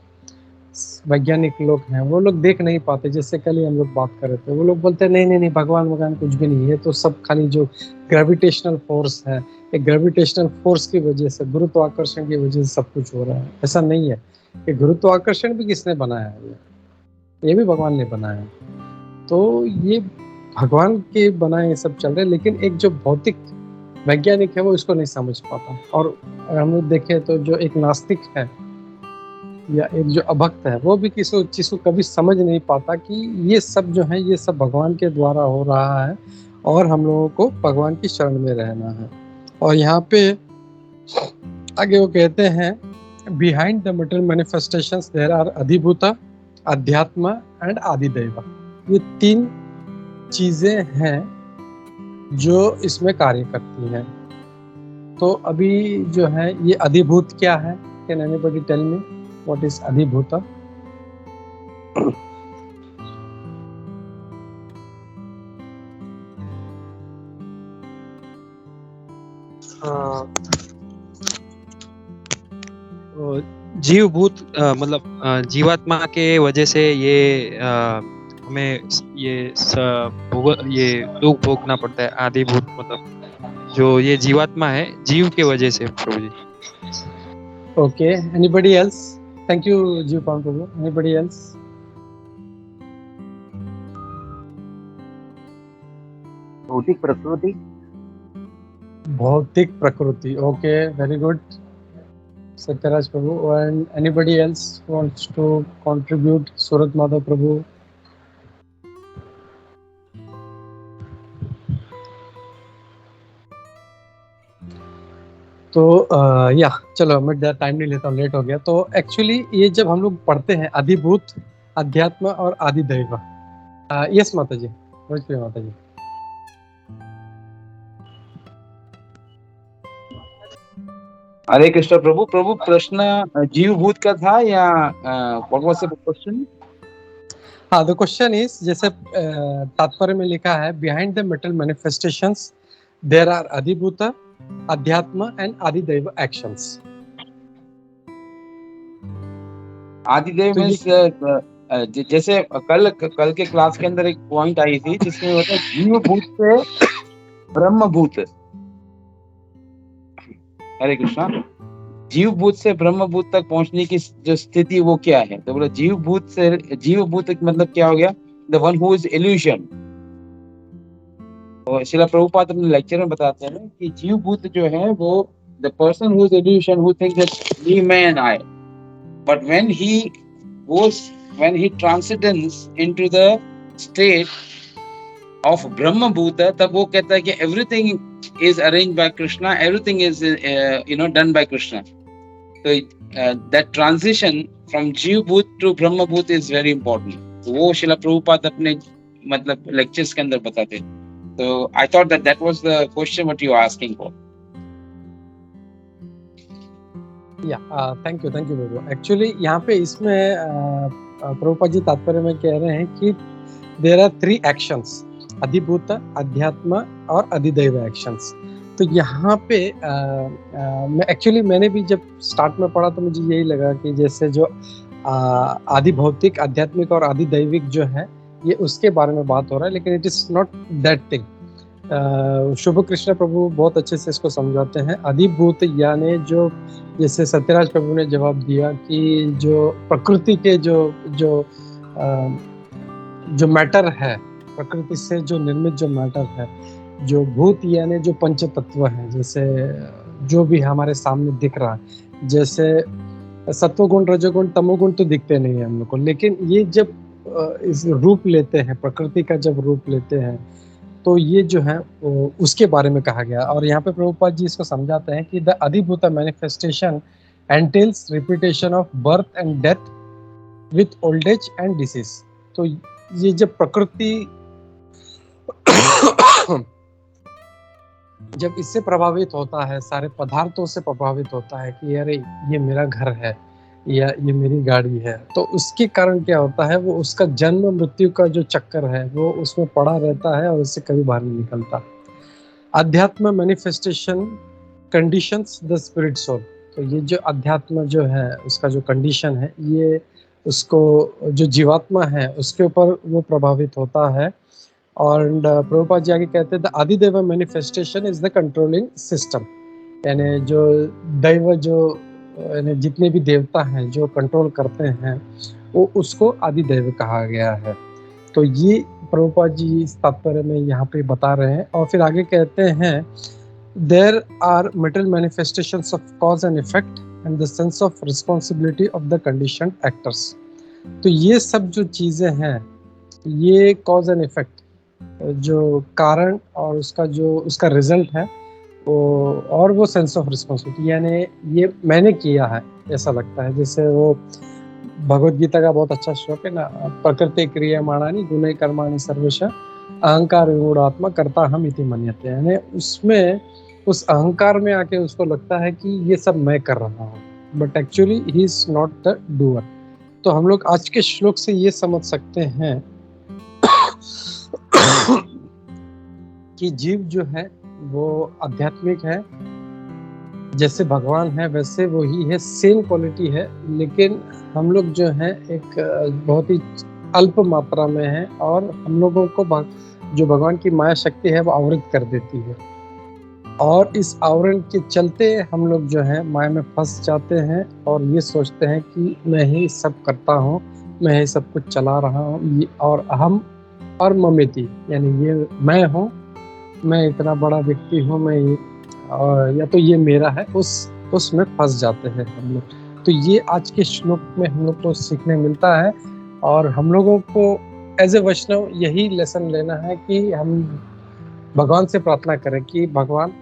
वैज्ञानिक लोग हैं वो लोग देख नहीं पाते। जैसे कल ही हम लोग बात कर रहे थे, वो लोग बोलते हैं नहीं नहीं नहीं, भगवान कुछ भी नहीं है, तो सब खाली जो ग्रेविटेशनल फोर्स है, एक ग्रेविटेशनल फोर्स की वजह से, गुरुत्वाकर्षण की वजह से सब कुछ हो रहा है। ऐसा नहीं है कि गुरुत्वाकर्षण भी किसने बनाया है, ये भी भगवान ने बनाया है। तो ये भगवान के बनाए ये सब चल रहे हैं, लेकिन एक जो भौतिक वैज्ञानिक है वो इसको नहीं समझ पाता। और अगर हम लोग देखें तो जो एक नास्तिक है या एक जो अभक्त है, वो भी किसी चीज को कभी समझ नहीं पाता कि ये सब जो है ये सब भगवान के द्वारा हो रहा है, और हम लोगों को भगवान की शरण में रहना है। और यहाँ पे आगे वो कहते हैं behind the material manifestations there are adhibhuta, adhyatma and आदिदैव। ये तीन चीजें हैं जो इसमें कार्य करती हैं। तो अभी जो है ये अधिभूत क्या है? Can anybody tell me what is adhibhuta? जीवभूत मतलब जीवात्मा के वजह से ये हमें ये दुख भोगना पड़ता है। आदिभूत मतलब जो ये जीवात्मा है, जीव के वजह से Prabhu ji. Okay, anybody else? Thank you Jiva Pan Prabhu. Anybody else? भौतिक प्रकृति। भौतिक प्रकृति, okay, very good Satyaraj Prabhu. And anybody else wants to contribute? Surat Madhav Prabhu. तो या चलो मैं टाइम नहीं लेता हूँ, लेट हो गया। तो एक्चुअली ये जब हम लोग पढ़ते हैं अधिभूत, अध्यात्म और आदिदैव। यस माता जी, माता जी। हरे कृष्ण प्रभु। प्रभु प्रश्न जीवभूत का था या व्हाट वाज द क्वेश्चन? हाँ, द क्वेश्चन इज, जैसे तात्पर्य में लिखा है behind the material manifestations there are adhibhuta, adhyatma and adidaiva actions. Adideva means जैसे कल के क्लास के अंदर एक पॉइंट आई थी जिसमें होता है जीवभूत से ब्रह्मभूत। हरे कृष्णा। जीवभूत से ब्रह्मभूत तक पहुंचने की जो स्थिति वो क्या है? तो बोला जीवभूत मतलब क्या हो गया? The one who is evolution. तो श्रील प्रभुपाद अपने लेक्चर में बताते हैं कि जीवभूत जो है वो the person who is illusion, who thinks that me, मैं and I, but when he transcends into the state of Brahma Bhuta, तब वो कहता है कि everything is arranged by Krishna, everything is done by Krishna. So that transition from Jeev Bhut to Brahma Bhut is very important. तो वो श्रील प्रभुपाद अपने मतलब lectures के अंदर बताते हैं। So I thought that was the question what you are asking for. Thank you Babu. Actually यहाँ पे इसमें प्रभुपाद जी तात्पर्य में कह रहे हैं कि देयर आर 3 एक्शंस, अधिभूत, अध्यात्म और अधिदैव एक्शंस। तो यहाँ पे मैंने भी जब स्टार्ट में पढ़ा तो मुझे यही लगा कि जैसे जो आदि भौतिक, आध्यात्मिक और आदिदैविक जो है ये उसके बारे में बात हो रहा है, लेकिन it is not that thing. Shubh Krishna Prabhu बहुत अच्छे से इसको समझाते हैं। अधिभूत यानी जो, जैसे सत्यराज प्रभु ने जवाब दिया कि जो प्रकृति के जो मैटर है, प्रकृति से जो निर्मित जो मैटर है, जो भूत यानी जो पंच तत्व है, जैसे जो भी हमारे सामने दिख रहा है, जैसे सत्वगुण, रजोगुण, तमोगुण तो दिखते नहीं है हम लोग को, लेकिन ये जब इस रूप लेते हैं, प्रकृति का जब रूप लेते हैं, तो ये जो है उसके बारे में कहा गया। और यहाँ पे प्रभुपाद जी इसको समझाते हैं कि the adhibhuta manifestation entails repetition of birth and death with old age and disease. तो ये जब प्रकृति जब इससे प्रभावित होता है, सारे पदार्थों से प्रभावित होता है कि अरे ये मेरा घर है या ये मेरी गाड़ी है, तो उसके कारण क्या होता है, वो उसका जन्म मृत्यु का जो चक्कर है वो उसमें पड़ा रहता है और उससे कभी बाहर नहीं निकलता। अध्यात्म manifestation conditions the spirit soul. तो ये जो अध्यात्म जो है उसका जो कंडीशन है, ये उसको जो जीवात्मा है उसके ऊपर वो प्रभावित होता है। और प्रभुपाद जी आगे कहते हैं the adideva manifestation is the controlling system, यानी जो दैव जो यानी जितने भी देवता हैं जो कंट्रोल करते हैं वो उसको आदिदेव कहा गया है। तो ये प्रभुपाद जी इस तात्पर्य में यहाँ पे बता रहे हैं। और फिर आगे कहते हैं there are metal manifestations of cause and effect and the sense of responsibility of the conditioned actors. तो ये सब जो चीजें हैं, ये कॉज एंड इफेक्ट, जो कारण और उसका रिजल्ट है वो, और वो सेंस ऑफ रिस्पॉन्सिबिलिटी, यानी ये मैंने किया है ऐसा लगता है। जैसे वो भगवत गीता का बहुत अच्छा श्लोक है ना, प्रकृति क्रियमाणानि गुणे कर्माणि सर्वेश अहंकार विमूढ़ात्मा कर्ता हम इति मन्यते, यानी उसमें उस अहंकार में आके उसको लगता है कि ये सब मैं कर रहा हूँ, but actually he is not the doer. तो हम लोग आज के श्लोक से ये समझ सकते हैं कि जीव जो है वो आध्यात्मिक है, जैसे भगवान है वैसे वही है, सेम क्वालिटी है, लेकिन हम लोग जो है एक बहुत ही अल्प मात्रा में है और हम लोगों को जो भगवान की माया शक्ति है वो आवृत कर देती है, और इस आवरण के चलते हम लोग जो है माया में फंस जाते हैं और ये सोचते हैं कि मैं ही सब करता हूँ, मैं ही सब कुछ चला रहा हूँ, और अहम और ममेती, यानी ये मैं हूँ, मैं इतना बड़ा व्यक्ति हूँ, मैं या तो ये मेरा है, उसमें फंस जाते हैं हम लोग। तो ये आज के श्लोक में हम लोग को सीखने मिलता है, और हम लोगों को एज ए वैष्णव यही लेसन लेना है कि हम भगवान से प्रार्थना करें कि भगवान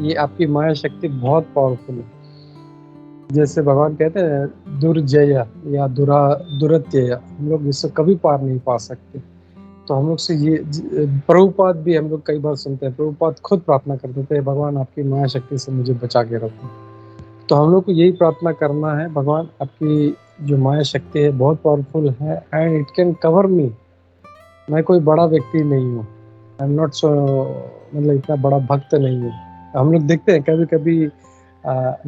ये आपकी माया शक्ति बहुत पावरफुल है। जैसे भगवान कहते हैं दुर्जय या दुरत्यय, हम लोग इससे कभी पार नहीं पा सकते। तो हम लोग से ये प्रभुपाद भी हम लोग कई बार सुनते हैं, प्रभुपाद खुद प्रार्थना करते थे भगवान आपकी माया शक्ति से मुझे बचा के रखो। तो हम लोग को यही प्रार्थना करना है, भगवान आपकी जो माया शक्ति है बहुत पावरफुल है एंड इट कैन कवर मी। मैं कोई बड़ा व्यक्ति नहीं हूँ, आई एम नॉट सो, मतलब इतना बड़ा भक्त नहीं हूँ। हम लोग देखते हैं कभी कभी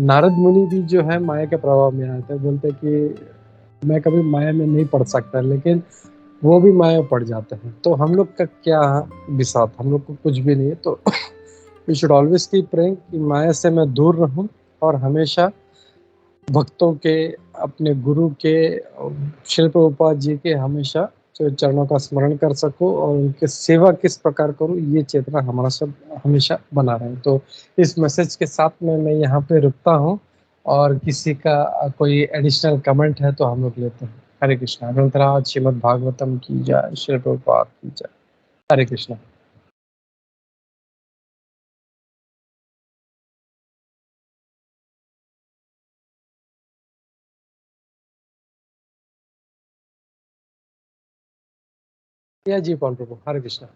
नारद मुनि भी जो है माया के प्रभाव में आते हैं, बोलते हैं कि मैं कभी माया में नहीं पड़ सकता, लेकिन वो भी माया पड़ जाते हैं। तो हम लोग का क्या बिसात, हम लोग को कुछ भी नहीं है। तो we should always keep praying कि माया से मैं दूर रहूं और हमेशा भक्तों के, अपने गुरु के, श्री प्रभुपाद जी के हमेशा चरणों का स्मरण कर सकूं और उनके सेवा किस प्रकार करूं, ये चेतना हमारा सब हमेशा बना रहे। तो इस मैसेज के साथ में मैं यहाँ पे रुकता हूँ, और किसी का कोई एडिशनल कमेंट है तो हम लोग लेते हैं। हरे कृष्णा। ग्रंथराज श्रीमद् भागवतम की जय, श्री प्रभुपाद की जय। हरे कृष्णा। या जी कौन प्रभु। हरे कृष्णा।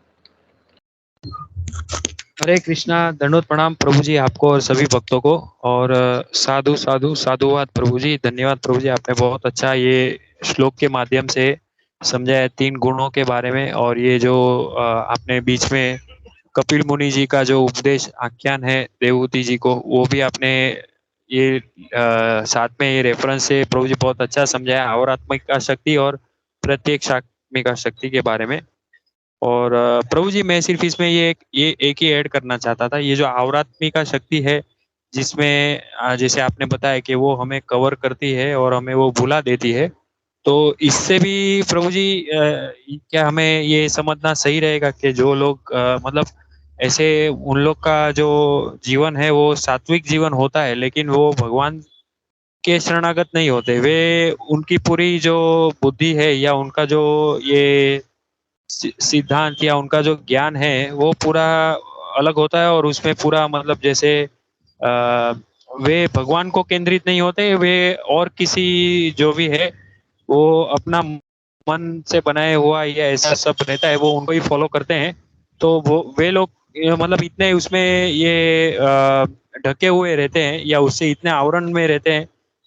हरे कृष्णा। दंडोत प्रणाम प्रभु जी आपको और सभी भक्तों को, और साधु साधु साधुवाद प्रभु जी। धन्यवाद प्रभु जी, आपने बहुत अच्छा ये श्लोक के माध्यम से समझाया 3 गुणों के बारे में। और ये जो आपने बीच में कपिल मुनि जी का जो उपदेश आख्यान है देवहूति जी को, वो भी आपने ये साथ में ये रेफरेंस से प्रभु जी बहुत अच्छा समझाया, अवरात्मिका शक्ति और प्रत्यक्षात्मिका शक्ति के बारे में। और प्रभु जी मैं सिर्फ इसमें ये एक ही ऐड करना चाहता था, ये जो अवरात्मिका शक्ति है जिसमें जैसे आपने बताया कि वो हमें कवर करती है और हमें वो भुला देती है, तो इससे भी प्रभु जी क्या हमें ये समझना सही रहेगा कि जो लोग मतलब ऐसे उन लोग का जो जीवन है वो सात्विक जीवन होता है, लेकिन वो भगवान के शरणागत नहीं होते, वे उनकी पूरी जो बुद्धि है या उनका जो ये सिद्धांत या उनका जो ज्ञान है वो पूरा अलग होता है, और उसमें पूरा मतलब जैसे वे भगवान को केंद्रित नहीं होते, वे और किसी जो भी है वो अपना मन से बनाया हुआ या ऐसा सब रहता है वो उनको ही फॉलो करते हैं। तो वो वे लोग मतलब इतने उसमें ये ढके हुए रहते हैं या उससे इतने आवरण में रहते हैं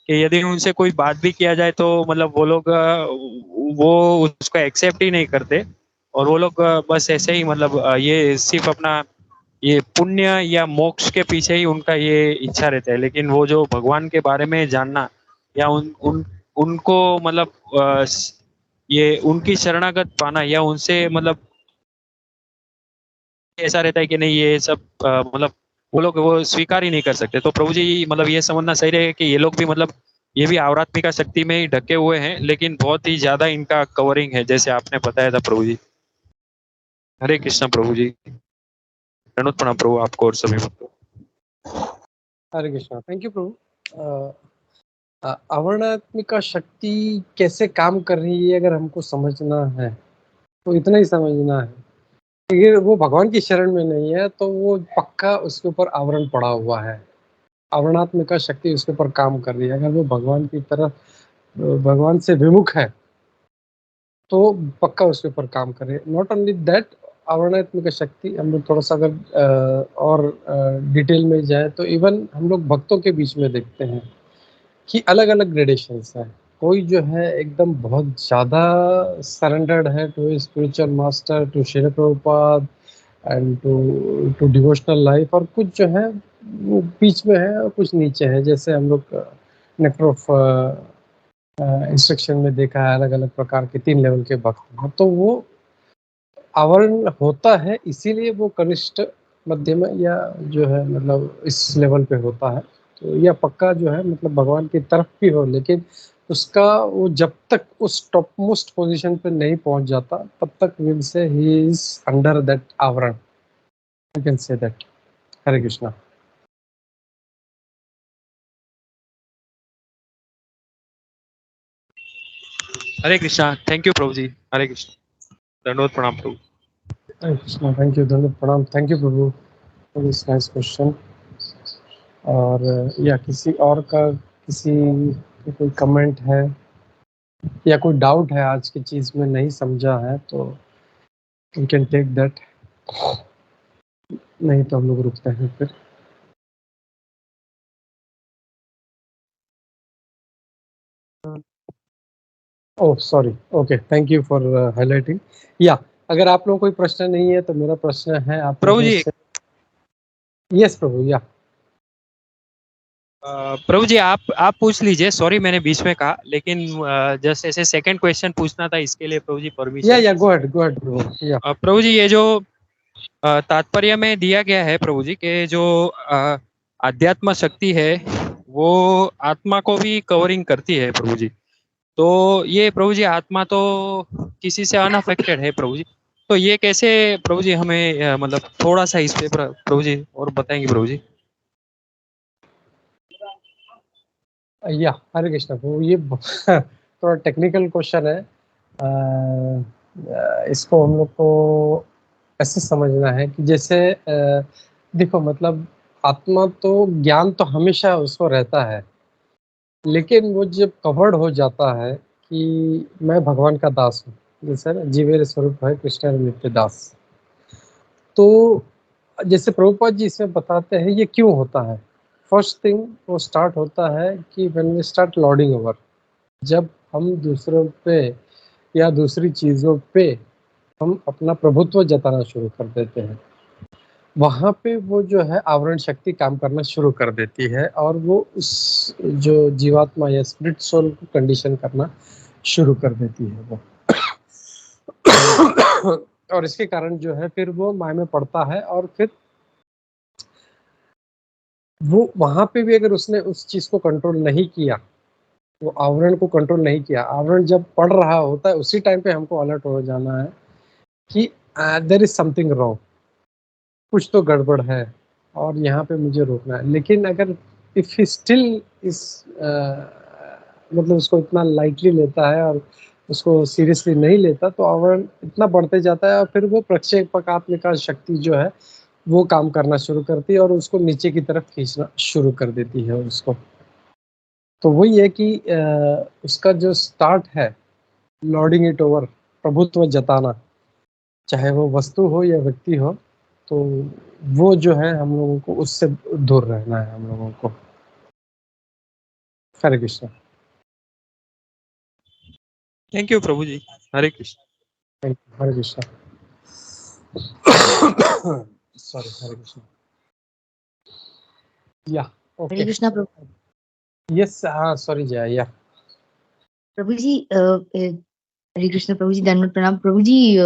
कि यदि उनसे कोई बात भी किया जाए तो मतलब वो लोग वो उसको एक्सेप्ट ही नहीं करते, और वो लोग बस ऐसे ही मतलब ये सिर्फ अपना ये पुण्य या मोक्ष के पीछे ही उनका ये इच्छा रहता है। लेकिन वो जो भगवान के बारे में जानना या उनको मतलब ये उनकी शरणागत पाना या उनसे मतलब ऐसा रहता है कि नहीं ये सब मतलब वो लोग वो स्वीकार ही नहीं कर सकते। तो प्रभु जी मतलब ये समझना सही रहेगा कि ये लोग भी मतलब ये भी आध्यात्मिका शक्ति में ही ढके हुए हैं, लेकिन बहुत ही ज्यादा इनका कवरिंग है जैसे आपने बताया था प्रभु जी। हरे कृष्णा प्रभु जी, दंडवत प्रणाम प्रभु आपको और सभी भक्तों। हरे कृष्णा, थैंक यू प्रभु। अवर्णात्मिका शक्ति कैसे काम कर रही है अगर हमको समझना है तो इतना ही समझना है कि वो भगवान की शरण में नहीं है तो वो पक्का उसके ऊपर आवरण पड़ा हुआ है। अवर्णात्मिका शक्ति उसके ऊपर काम कर रही है। अगर वो भगवान की तरफ भगवान से विमुख है तो पक्का उसके ऊपर काम करे। नॉट ओनली दैट, अवर्णात्मिका शक्ति हम लोग थोड़ा सा अगर और डिटेल में जाए तो इवन हम लोग भक्तों के बीच में देखते हैं कि अलग अलग ग्रेडेशंस है। कोई जो है एकदम बहुत ज़्यादा सरेंडर्ड है to spiritual master, to Shrila Prabhupada and to devotional life, और कुछ जो है वो बीच में है और कुछ नीचे है। जैसे हम लोग नेक्टर ऑफ इंस्ट्रक्शन में देखा है अलग अलग प्रकार के 3 लेवल के भक्त हैं। तो वो आवरण होता है इसीलिए वो कनिष्ठ, मध्यम या जो है मतलब इस लेवल पे होता है। तो यह पक्का जो है मतलब भगवान की तरफ भी हो, लेकिन उसका वो जब तक उस टॉप मोस्ट पोजीशन पे नहीं पहुंच जाता तब तक will say he is under that avarana, you can say that. Hare Krishna. Hare Krishna, thank you Prabhu ji. Hare Krishna, दंडवत प्रणाम प्रभु। हरे कृष्णा, थैंक यू, धन्यवाद, प्रणाम, thank you Prabhu for this nice question. और या किसी और का किसी कोई कमेंट है या कोई डाउट है आज की चीज में नहीं समझा है तो यू कैन टेक दैट, नहीं तो हम लोग रुकते हैं फिर। Oh sorry, okay, thank you for highlighting. या अगर आप लोगों को कोई प्रश्न नहीं है तो मेरा प्रश्न है आप प्रभु लोगों जी से। यस प्रभु, या प्रभु जी आप पूछ लीजिए, सॉरी मैंने बीच में कहा, लेकिन जस्ट ऐसे सेकंड क्वेश्चन पूछना था, इसके लिए प्रभु जी परमिशन। या गो अहेड प्रभु। या प्रभु जी ये जो तात्पर्य में दिया गया है प्रभु जी के जो आध्यात्म शक्ति है वो आत्मा को भी कवरिंग करती है प्रभु जी। तो ये प्रभु जी आत्मा तो किसी से अनअफेक्टेड है प्रभु जी, तो ये कैसे प्रभु जी हमें मतलब थोड़ा सा इस पे प्रभु जी और बताएंगे प्रभु जी। या हरे कृष्णा प्रभु, ये थोड़ा टेक्निकल क्वेश्चन है। इसको हम लोग को ऐसे समझना है कि जैसे देखो मतलब आत्मा तो ज्ञान तो हमेशा उसको रहता है, लेकिन वो जब कवर्ड हो जाता है कि मैं भगवान का दास हूँ, जैसे ना जीवेर स्वरूप है कृष्ण नित्य दास, तो जैसे प्रभुपाद जी इसमें बताते हैं ये क्यों होता है। फर्स्ट थिंग वो स्टार्ट होता है कि when we start lording over, जब हम दूसरों पे या दूसरी चीज़ों पे हम अपना प्रभुत्व जताना शुरू कर देते हैं, वहाँ पे वो जो है आवरण शक्ति काम करना शुरू कर देती है और वो उस जो जीवात्मा या स्पिरिट सोल को कंडीशन करना शुरू कर देती है वो। और इसके कारण जो है फिर वो माय में पड़ता है, और फिर वो वहाँ पे भी अगर उसने उस चीज़ को कंट्रोल नहीं किया, वो आवरण को कंट्रोल नहीं किया, आवरण जब पड़ रहा होता है उसी टाइम पे हमको अलर्ट हो जाना है कि देयर इज समथिंग रॉन्ग, कुछ तो गड़बड़ है और यहाँ पे मुझे रोकना है। लेकिन अगर इफ ही स्टिल इस मतलब उसको इतना लाइटली लेता है और उसको सीरियसली नहीं लेता तो आवरण इतना बढ़ते जाता है और फिर वो प्रक्षेपकात्मिका शक्ति जो है वो काम करना शुरू करती है और उसको नीचे की तरफ खींचना शुरू कर देती है उसको। तो वही है कि उसका जो स्टार्ट है, लॉर्डिंग इट ओवर, प्रभुत्व जताना, चाहे वो वस्तु हो या व्यक्ति हो, तो वो जो है हम लोगों को उससे दूर रहना है हम लोगों को। Hare Krishna. Thank you Prabhu ji. Hare Krishna. Hare Krishna. Sorry, Hare Krishna. या हरे ओके, कृष्णा प्रभु। यस, हाँ सॉरी जय, या प्रभु जी हरे कृष्ण प्रभु जी, धन्यवाद प्रणाम प्रभु जी।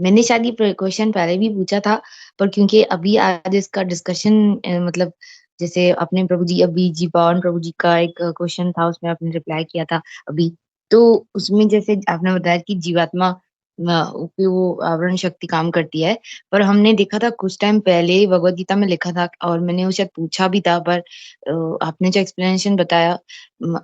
मैंने शायद ये क्वेश्चन पहले भी पूछा था, पर क्योंकि अभी आज इसका डिस्कशन मतलब जैसे आपने प्रभु जी अभी जी पावन प्रभु जी का एक क्वेश्चन था, उसमें आपने रिप्लाई किया था अभी, तो उसमें जैसे आपने बताया कि जीवात्मा पे वो आवरण शक्ति काम करती है, पर हमने देखा था कुछ टाइम पहले भगवत गीता में लिखा था और मैंने वो शायद पूछा भी था, पर आपने जो एक्सप्लेनेशन बताया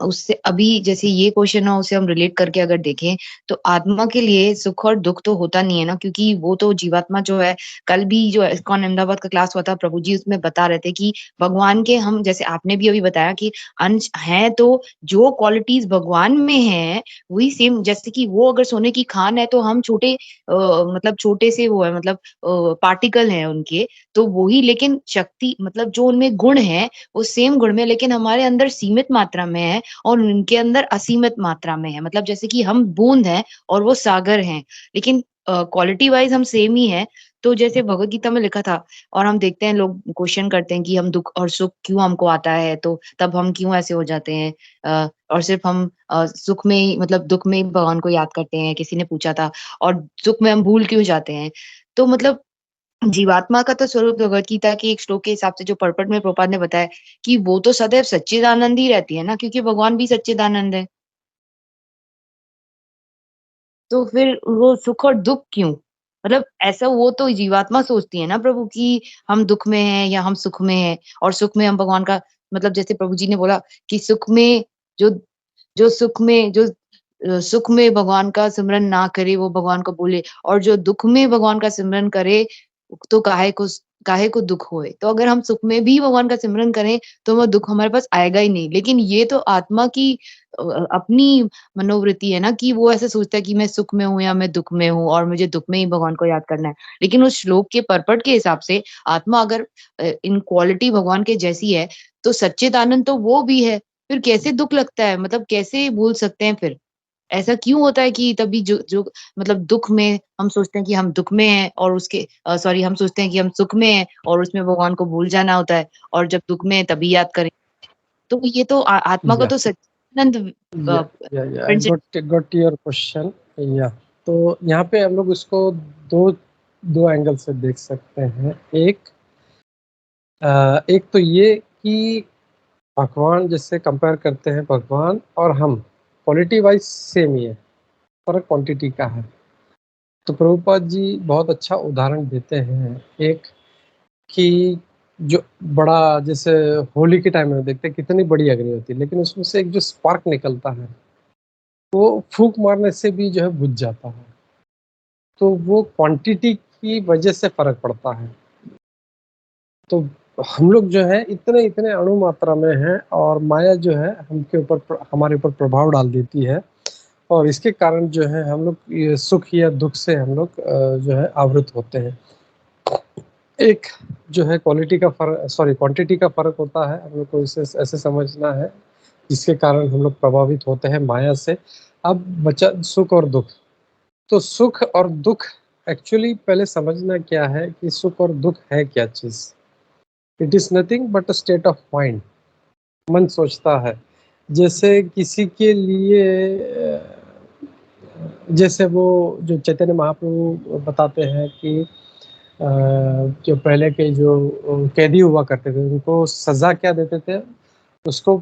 उससे अभी जैसे ये क्वेश्चन है उसे हम रिलेट करके अगर देखें तो आत्मा के लिए सुख और दुख तो होता नहीं है ना, क्योंकि वो तो जीवात्मा जो है, कल भी जो इस्कॉन अहमदाबाद का क्लास हुआ था प्रभु जी उसमें बता रहे थे कि भगवान के हम जैसे आपने भी अभी बताया कि अंश है, तो जो क्वालिटीज भगवान में है वही सेम, जैसे कि वो अगर सोने की खान है तो हम छोटे मतलब छोटे से वो है मतलब पार्टिकल है उनके, तो वही लेकिन शक्ति मतलब जो उनमें गुण है वो सेम गुण में, लेकिन हमारे अंदर सीमित मात्रा में है और उनके अंदर असीमित मात्रा में है। मतलब जैसे कि हम बूंद हैं और वो सागर हैं, लेकिन क्वालिटी वाइज हम सेम ही है। तो जैसे भगवत गीता में लिखा था और हम देखते हैं लोग क्वेश्चन करते हैं कि हम दुख और सुख क्यों हमको आता है, तो तब हम क्यों ऐसे हो जाते हैं, और सिर्फ हम सुख में ही मतलब दुख में ही भगवान को याद करते हैं, किसी ने पूछा था, और सुख में हम भूल क्यों जाते हैं। तो मतलब जीवात्मा का तो स्वरूप भगवत गीता के एक श्लोक के हिसाब से जो पर्पट में प्रभुपाद ने बताया कि वो तो सदैव सच्चिदानंद ही रहती है ना, क्योंकि भगवान भी सच्चिदानंद है। तो फिर वो सुख और दुख क्यों? मतलब ऐसा वो तो जीवात्मा सोचती है ना प्रभु कि हम दुख में हैं या हम सुख में हैं, और सुख में हम भगवान का मतलब जैसे प्रभु जी ने बोला कि सुख में जो जो सुख में जो सुख में भगवान का सिमरन ना करे वो भगवान को बोले, और जो दुख में भगवान का सिमरन करे तो काहे को दुख होए। तो अगर हम सुख में भी भगवान का सिमरन करें तो वो दुख हमारे पास आएगा ही नहीं। लेकिन ये तो आत्मा की अपनी मनोवृत्ति है ना कि वो ऐसे सोचता है कि मैं सुख में हूँ या मैं दुख में हूँ और मुझे दुख में ही भगवान को याद करना है। लेकिन उस श्लोक के पर्पट के हिसाब से आत्मा अगर इन क्वालिटी भगवान के जैसी है तो सच्चिदानंद तो वो भी है। फिर कैसे दुख लगता है, मतलब कैसे भूल सकते हैं फिर? ऐसा क्यों होता है कि तभी जो जो मतलब दुख में हम सोचते हैं कि हम दुख में हैं और उसके सॉरी हम सोचते हैं कि हम सुख में हैं और उसमें भगवान को भूल जाना होता है, और जब दुख में हैं तभी याद करें। तो ये तो आत्मा का या तो सच्चिदानंद या या आई प्रिंसिपल। Got your question. या तो यहाँ पे हम लोग इसको दो दो एंगल से देख सकते हैं। एक तो ये कि भगवान जिससे कंपेयर करते हैं, भगवान और हम क्वालिटी वाइज सेम ही है, फर्क क्वांटिटी का है। तो प्रभुपाद जी बहुत अच्छा उदाहरण देते हैं एक, कि जो बड़ा जैसे होली के टाइम में देखते हैं कितनी बड़ी अग्नि होती है, लेकिन उसमें से एक जो स्पार्क निकलता है वो फूंक मारने से भी जो है बुझ जाता है। तो वो क्वांटिटी की वजह से फर्क पड़ता है। तो हम लोग जो है इतने इतने अणु मात्रा में हैं और माया जो है हमारे ऊपर प्रभाव डाल देती है, और इसके कारण जो है हम लोग ये सुख या दुख से हम लोग जो है आवृत होते हैं। एक जो है क्वांटिटी का फर्क होता है, हम लोग को इसे ऐसे समझना है, जिसके कारण हम लोग प्रभावित होते हैं माया से। अब बचा सुख और दुख। तो सुख और दुख एक्चुअली पहले समझना क्या है कि सुख और दुख है क्या चीज। It is nothing but a state of mind. मन सोचता है। जैसे किसी के लिए जैसे वो जो चैतन्य महाप्रभु बताते हैं कि जो पहले के जो कैदी हुआ करते थे उनको सजा क्या देते थे, उसको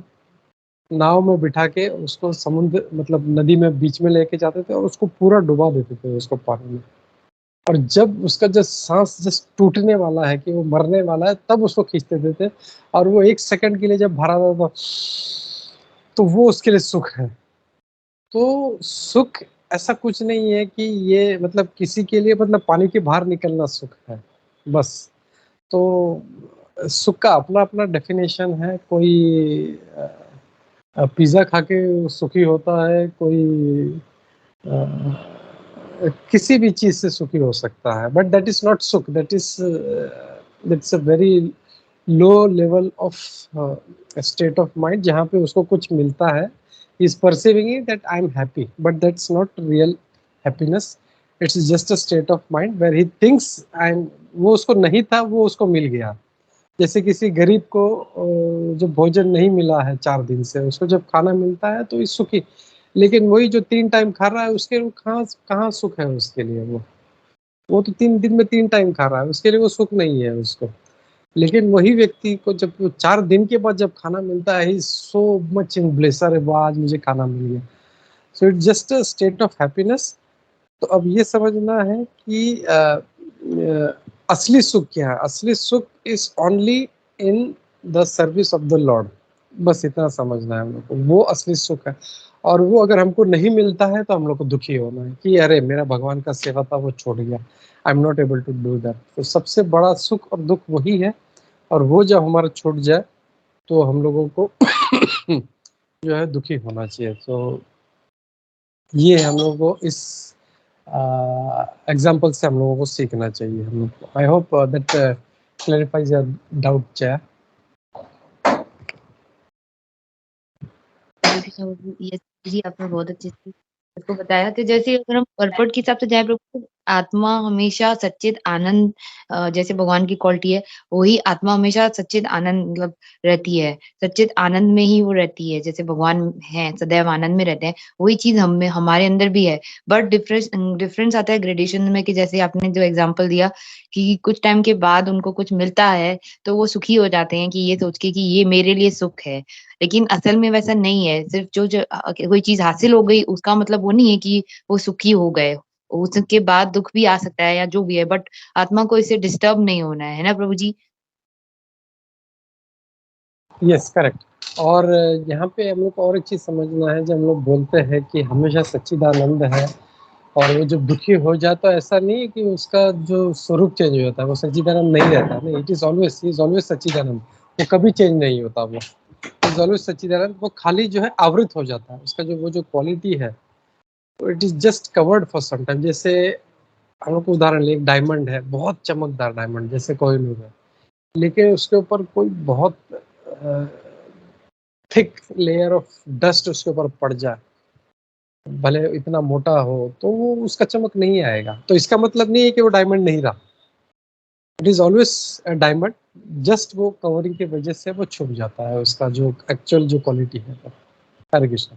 नाव में बिठा के उसको समुद्र मतलब नदी में बीच में लेके जाते थे और उसको पूरा डुबा देते थे उसको पानी में। और जब उसका जब सांस जस्ट टूटने वाला है कि वो मरने वाला है तब उसको खींचते देते, और वो 1 सेकंड के लिए जब भरा था तो वो उसके लिए सुख है। तो सुख ऐसा कुछ नहीं है कि ये मतलब किसी के लिए मतलब पानी के बाहर निकलना सुख है बस। तो सुख का अपना अपना डेफिनेशन है। कोई पिज्जा खा के सुखी होता है, कोई किसी भी चीज से सुखी हो सकता है, बट दैट इज नॉट सुख, that's a very low level of state of mind जहाँ पे उसको कुछ मिलता है, is perceiving it that I am happy, but that's not real happiness. It's just a state of mind where he thinks and वो उसको नहीं था, वो उसको मिल गया। जैसे किसी गरीब को जब भोजन नहीं मिला है 4 दिन से, उसको जब खाना मिलता है तो इस सुखी। लेकिन वही जो 3 टाइम खा रहा है, उसके वो कहाँ कहाँ सुख है उसके लिए? वो तो 3 दिन में 3 टाइम खा रहा है, उसके लिए वो सुख नहीं है उसको। लेकिन वही व्यक्ति को जब 4 दिन के बाद जब खाना मिलता है, ही सो मच इन ब्लेस, अरे वाह आज मुझे खाना मिल गया। So it's just a state of happiness. तो अब ये समझना है कि असली सुख क्या है। असली सुख is only in the service of the Lord. बस इतना समझना है हम लोग को, वो असली सुख है। और वो अगर हमको नहीं मिलता है तो हम लोग को दुखी होना है कि अरे मेरा भगवान का सेवा था वो छोड़ गया, I am not able to do that. तो सबसे बड़ा सुख और दुख वही है, और वो जब हमारा छूट जाए तो हम लोगों को जो है दुखी होना चाहिए। तो ये हम लोगों को इस एग्जाम्पल से हम लोगों को सीखना चाहिए हम लोग को। I hope that clarifies your doubt चाहे। यस जी, आपने बहुत अच्छे से इसको बताया कि जैसे अगर हम पर्पट के हिसाब से जाए प्रभु, तो आत्मा हमेशा सच्चित आनंद, जैसे भगवान की क्वालिटी है, वही आत्मा हमेशा सच्चित आनंद मतलब रहती है, सच्चित आनंद में ही वो रहती है। जैसे भगवान हैं सदैव आनंद में रहते हैं, वही चीज हम में हमारे अंदर भी है। बट डिफरेंस आता है ग्रेडेशन में, कि जैसे आपने जो एग्जांपल दिया कि कुछ टाइम के बाद उनको कुछ मिलता है तो वो सुखी हो जाते हैं, कि ये सोच के कि ये मेरे लिए सुख है। लेकिन असल में वैसा नहीं है। सिर्फ कोई चीज़ हासिल हो गई उसका मतलब वो नहीं है कि वो सुखी हो गए। उसके बाद दुःख भी आ सकता है या जो भी है, बट आत्मा को इससे डिस्टर्ब नहीं होना है ना प्रभु जी? Yes, correct. और यहाँ पे हम लोग को और एक चीज समझना है, जब हम लोग बोलते हैं कि हमेशा सच्चिदानंद है, और वो जब दुखी हो जाए तो ऐसा नहीं है कि उसका जो स्वरूप चेंज हो जाता है, वो सच्चिदानंद नहीं रहता। नहीं, इज ऑलवेज सच्चिदानंद। वो कभी चेंज नहीं होता। वो इज ऑलवेज सच्चिदानंद। वो खाली जो है आवृत हो जाता है, उसका जो वो जो क्वालिटी है, it is just covered for some time. जैसे हम लोग को उदाहरण ले, एक डायमंड है, बहुत चमकदार डायमंड जैसे कोहिनूर है, लेकिन उसके ऊपर कोई बहुत थिक लेयर ऑफ डस्ट उसके ऊपर पड़ जाए, भले इतना मोटा हो, तो वो उसका चमक नहीं आएगा। तो इसका मतलब नहीं है कि वो डायमंड नहीं रहा। It is always diamond, just वो कवरिंग की वजह से वो छुप जाता है, उसका जो एक्चुअल जो क्वालिटी है। हरे कृष्ण।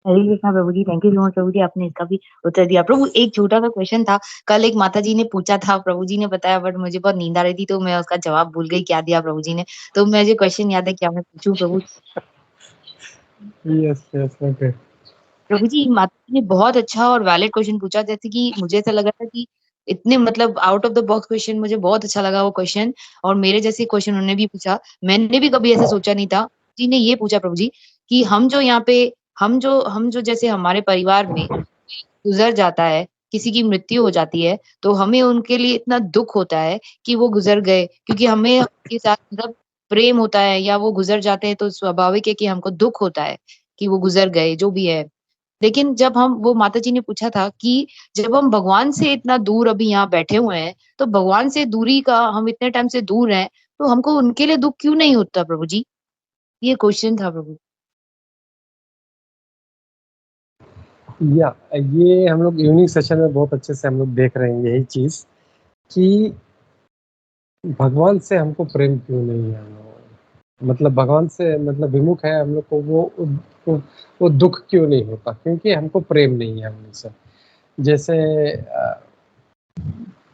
हरे कृष्णा प्रभु जी, थैंक यू सो मच प्रभु जी, आपने इसका भी उत्तर दिया। प्रभु एक छोटा सा क्वेश्चन था, कल एक माता जी ने पूछा था, प्रभु जी ने बताया, बट मुझे बहुत नींद आ रही थी तो मैं उसका जवाब भूल गई क्या दिया प्रभु जी ने। तो मुझे क्वेश्चन याद है, क्या मैं पूछूं Prabhu? Yes yes, okay. Prabhu ji, माता जी ने बहुत अच्छा और वैलिड क्वेश्चन पूछा, जैसे कि मुझे ऐसा लगा था कि इतने मतलब out of the box question, मुझे बहुत अच्छा लगा वो क्वेश्चन। और मेरे जैसे क्वेश्चन उन्होंने भी पूछा, मैंने भी कभी ऐसा सोचा नहीं था। जी ने ये पूछा प्रभु जी कि हम जो यहाँ पे हम जो जैसे हमारे परिवार में गुजर जाता है, किसी की मृत्यु हो जाती है, तो हमें उनके लिए इतना दुःख होता है कि वो गुज़र गए, क्योंकि हमें उनके साथ मतलब प्रेम होता है, या वो गुज़र जाते हैं तो स्वाभाविक है कि हमको दुःख होता है कि वो गुज़र गए, जो भी है। लेकिन जब हम वो माताजी ने पूछा था कि जब हम भगवान से इतना दूर अभी यहाँ बैठे हुए हैं, तो भगवान से दूरी का हम इतने टाइम से दूर हैं, तो हमको उनके लिए दुःख क्यों नहीं होता प्रभु जी? ये क्वेश्चन था प्रभु। या ये हम लोग इवनिंग सेशन में बहुत अच्छे से हम लोग देख रहे हैं यही चीज, कि भगवान से हमको प्रेम क्यों नहीं है। हम लोग मतलब भगवान से मतलब विमुख है हम लोग को, वो दुख क्यों नहीं होता? क्योंकि हमको प्रेम नहीं है उनसे। जैसे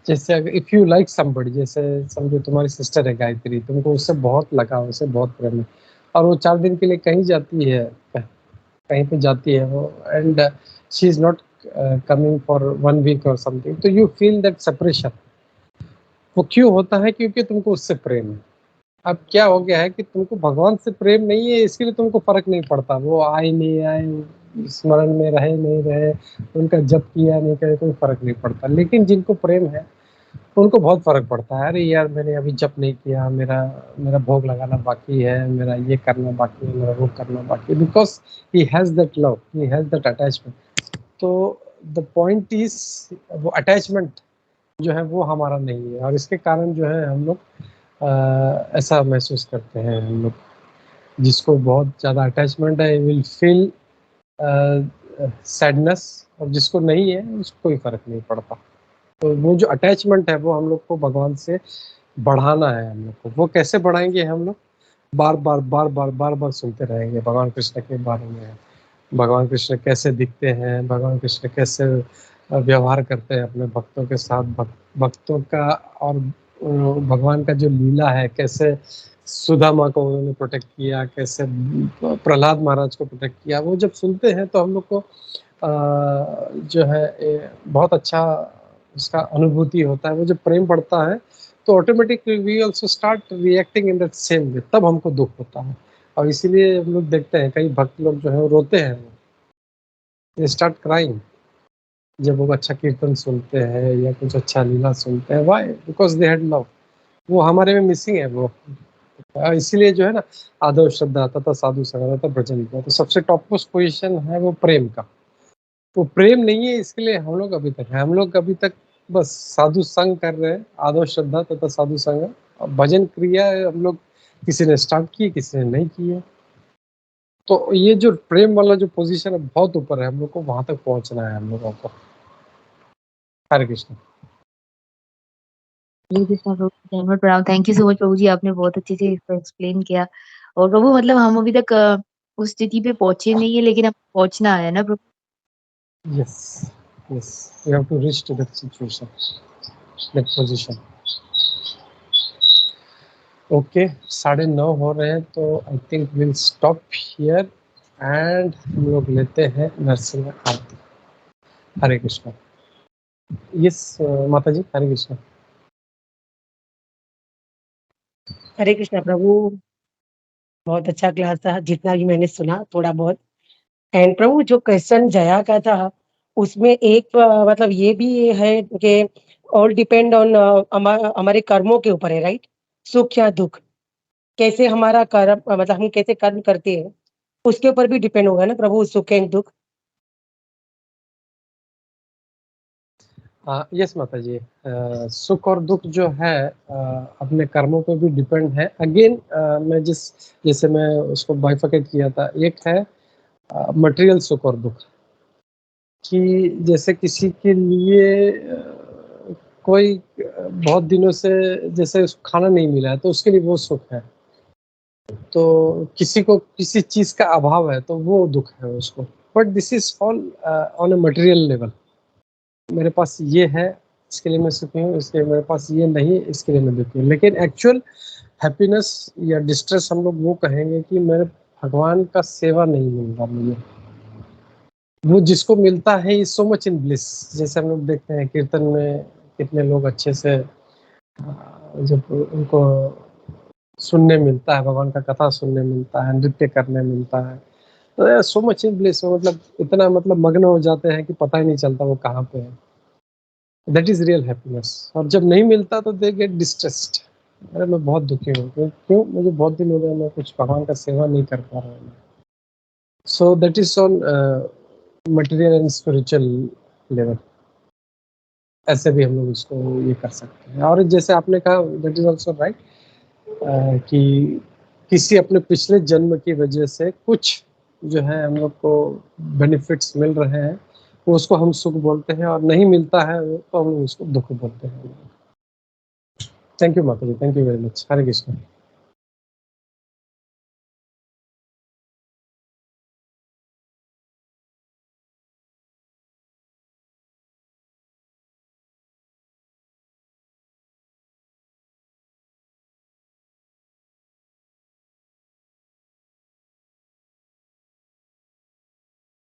जैसे इफ यू लाइक समबडी, जैसे समझो तुम्हारी सिस्टर है गायत्री, तुमको उससे बहुत लगाव, उससे बहुत प्रेम है, और वो 4 दिन के लिए कहीं जाती है, कहीं पे जाती है वो, and she is not coming for 1 week और समथिंग, तो यू फील दैट सेपरेशन। वो क्यों होता है? क्योंकि तुमको उससे प्रेम है। अब क्या हो गया है कि तुमको भगवान से प्रेम नहीं है, इसके लिए तुमको फर्क नहीं पड़ता, वो आए नहीं आए, स्मरण में रहे नहीं रहे, उनका जप किया नहीं करे, कोई फर्क नहीं पड़ता। लेकिन जिनको प्रेम है उनको बहुत फर्क पड़ता है। अरे यार मैंने अभी जप नहीं किया, मेरा मेरा भोग लगाना बाकी है, मेरा ये करना बाकी है, मेरा वो करना बाकी है, because he has that love, he has that attachment. तो द पॉइंट इज, वो अटैचमेंट जो है वो हमारा नहीं है, और इसके कारण जो है हम लोग ऐसा महसूस करते हैं। हम लोग जिसको बहुत ज़्यादा अटैचमेंट है विल फील सैडनेस, और जिसको नहीं है उसको कोई फर्क नहीं पड़ता। तो वो जो अटैचमेंट है वो हम लोग को भगवान से बढ़ाना है। हम लोग को वो कैसे बढ़ाएंगे? हम लोग बार बार बार बार बार बार सुनते रहेंगे भगवान कृष्ण के बारे में, भगवान कृष्ण कैसे दिखते हैं, भगवान कृष्ण कैसे व्यवहार करते हैं अपने भक्तों के साथ, भक्तों का, और भगवान का जो लीला है, कैसे सुदामा को उन्होंने प्रोटेक्ट किया, कैसे प्रहलाद महाराज को प्रोटेक्ट किया, वो जब सुनते हैं तो हम लोग को जो है बहुत अच्छा उसका अनुभूति होता है। वो जब प्रेम बढ़ता है तो automatically we also start reacting in that same way, तब हमको दुख होता है। और इसीलिए हम लोग देखते हैं कई भक्त लोग जो है वो रोते हैं, दे स्टार्ट क्राइंग जब वो अच्छा कीर्तन सुनते हैं या कुछ अच्छा लीला सुनते हैं। Why? Because they had love. वो हमारे में मिसिंग है वो। इसीलिए जो है ना, आदर श्रद्धा तथा साधु संग तथा भजन, तो सबसे टॉप मोस्ट पोजीशन है वो प्रेम का। वो प्रेम नहीं है, इसके लिए हम लोग अभी तक बस साधु संग कर रहे हैं, आदर श्रद्धा तथा साधु संग। भजन क्रिया हम लोग किसी ने स्टार्ट की, किसी ने नहीं की है। तो ये जो प्रेम वाला जो पोजीशन है बहुत ऊपर है, हम लोग को वहां तक पहुंचना है हम लोगों को। हरे कृष्ण। हरे कृष्णा प्रभु, धन्यवाद प्रणाम। थैंक यू सो मच प्रभु जी, आपने बहुत अच्छे से इसको एक्सप्लेन किया। और प्रभु मतलब हम अभी तक उस स्थिति पे पहुंचे नहीं है, लेकिन अब पहुंचना है ना प्रभु। Yes, yes, we have to reach to that situation, that position. Okay, 9:30 हो रहे हैं, तो I think will stop here and हम लोग लेते हैं नरसिंह आरती। हरे कृष्णा। यस माता जी, हरे कृष्णा। हरे कृष्णा प्रभु, बहुत अच्छा क्लास था, जितना भी मैंने सुना थोड़ा बहुत। एंड प्रभु जो क्वेश्चन जया का था उसमें एक मतलब ये भी है कि ऑल डिपेंड ऑन हमारे कर्मों के ऊपर है, राइट? सुख या दुख, कैसे हमारा कर्म मतलब हम कैसे कर्म करते हैं उसके ऊपर भी डिपेंड होगा ना प्रभु, सुख एंड दुख। यस माता जी, सुख और दुख जो है अपने कर्मों पे भी डिपेंड है। अगेन मैं जैसे मैं उसको बाइफरकेट किया था, एक है मटेरियल सुख और दुख, कि जैसे किसी के लिए कोई बहुत दिनों से जैसे खाना नहीं मिला है तो उसके लिए वो सुख है। तो किसी को किसी चीज का अभाव है तो वो दुख है उसको। But this is all on a material level. मेरे पास ये है इसके लिए मैं सुखी हूँ, इसके लिए मेरे पास ये नहीं इसके लिए मैं दुखी हूँ। लेकिन एक्चुअल हैप्पीनेस या डिस्ट्रेस हम लोग वो कहेंगे कि मेरे भगवान का सेवा नहीं मिल रहा मुझे। वो जिसको मिलता है is so much in bliss. जैसे हम लोग देखते हैं कीर्तन में कितने लोग अच्छे से जब उनको सुनने मिलता है, भगवान का कथा सुनने मिलता है, नृत्य करने मिलता है, तो सो मच इन ब्लिस। मतलब इतना मतलब मग्न हो जाते हैं कि पता ही नहीं चलता वो कहाँ पे है। That is real happiness. और जब नहीं मिलता तो दे गेट डिस्ट्रेस्ड। अरे मैं बहुत दुखी हूँ, क्यों? मुझे बहुत दिन हो गया मैं कुछ भगवान का सेवा नहीं कर पा रहा हूँ। So that is on material and spiritual level. ऐसे भी हम लोग इसको ये कर सकते हैं। और जैसे आपने कहा दैट इज ऑल्सो राइट, कि किसी अपने पिछले जन्म की वजह से कुछ जो है हम लोग को बेनिफिट्स मिल रहे हैं, वो उसको हम सुख बोलते हैं, और नहीं मिलता है तो हम उसको दुख बोलते हैं। थैंक यू माता जी, thank you very much. Hare Krishna.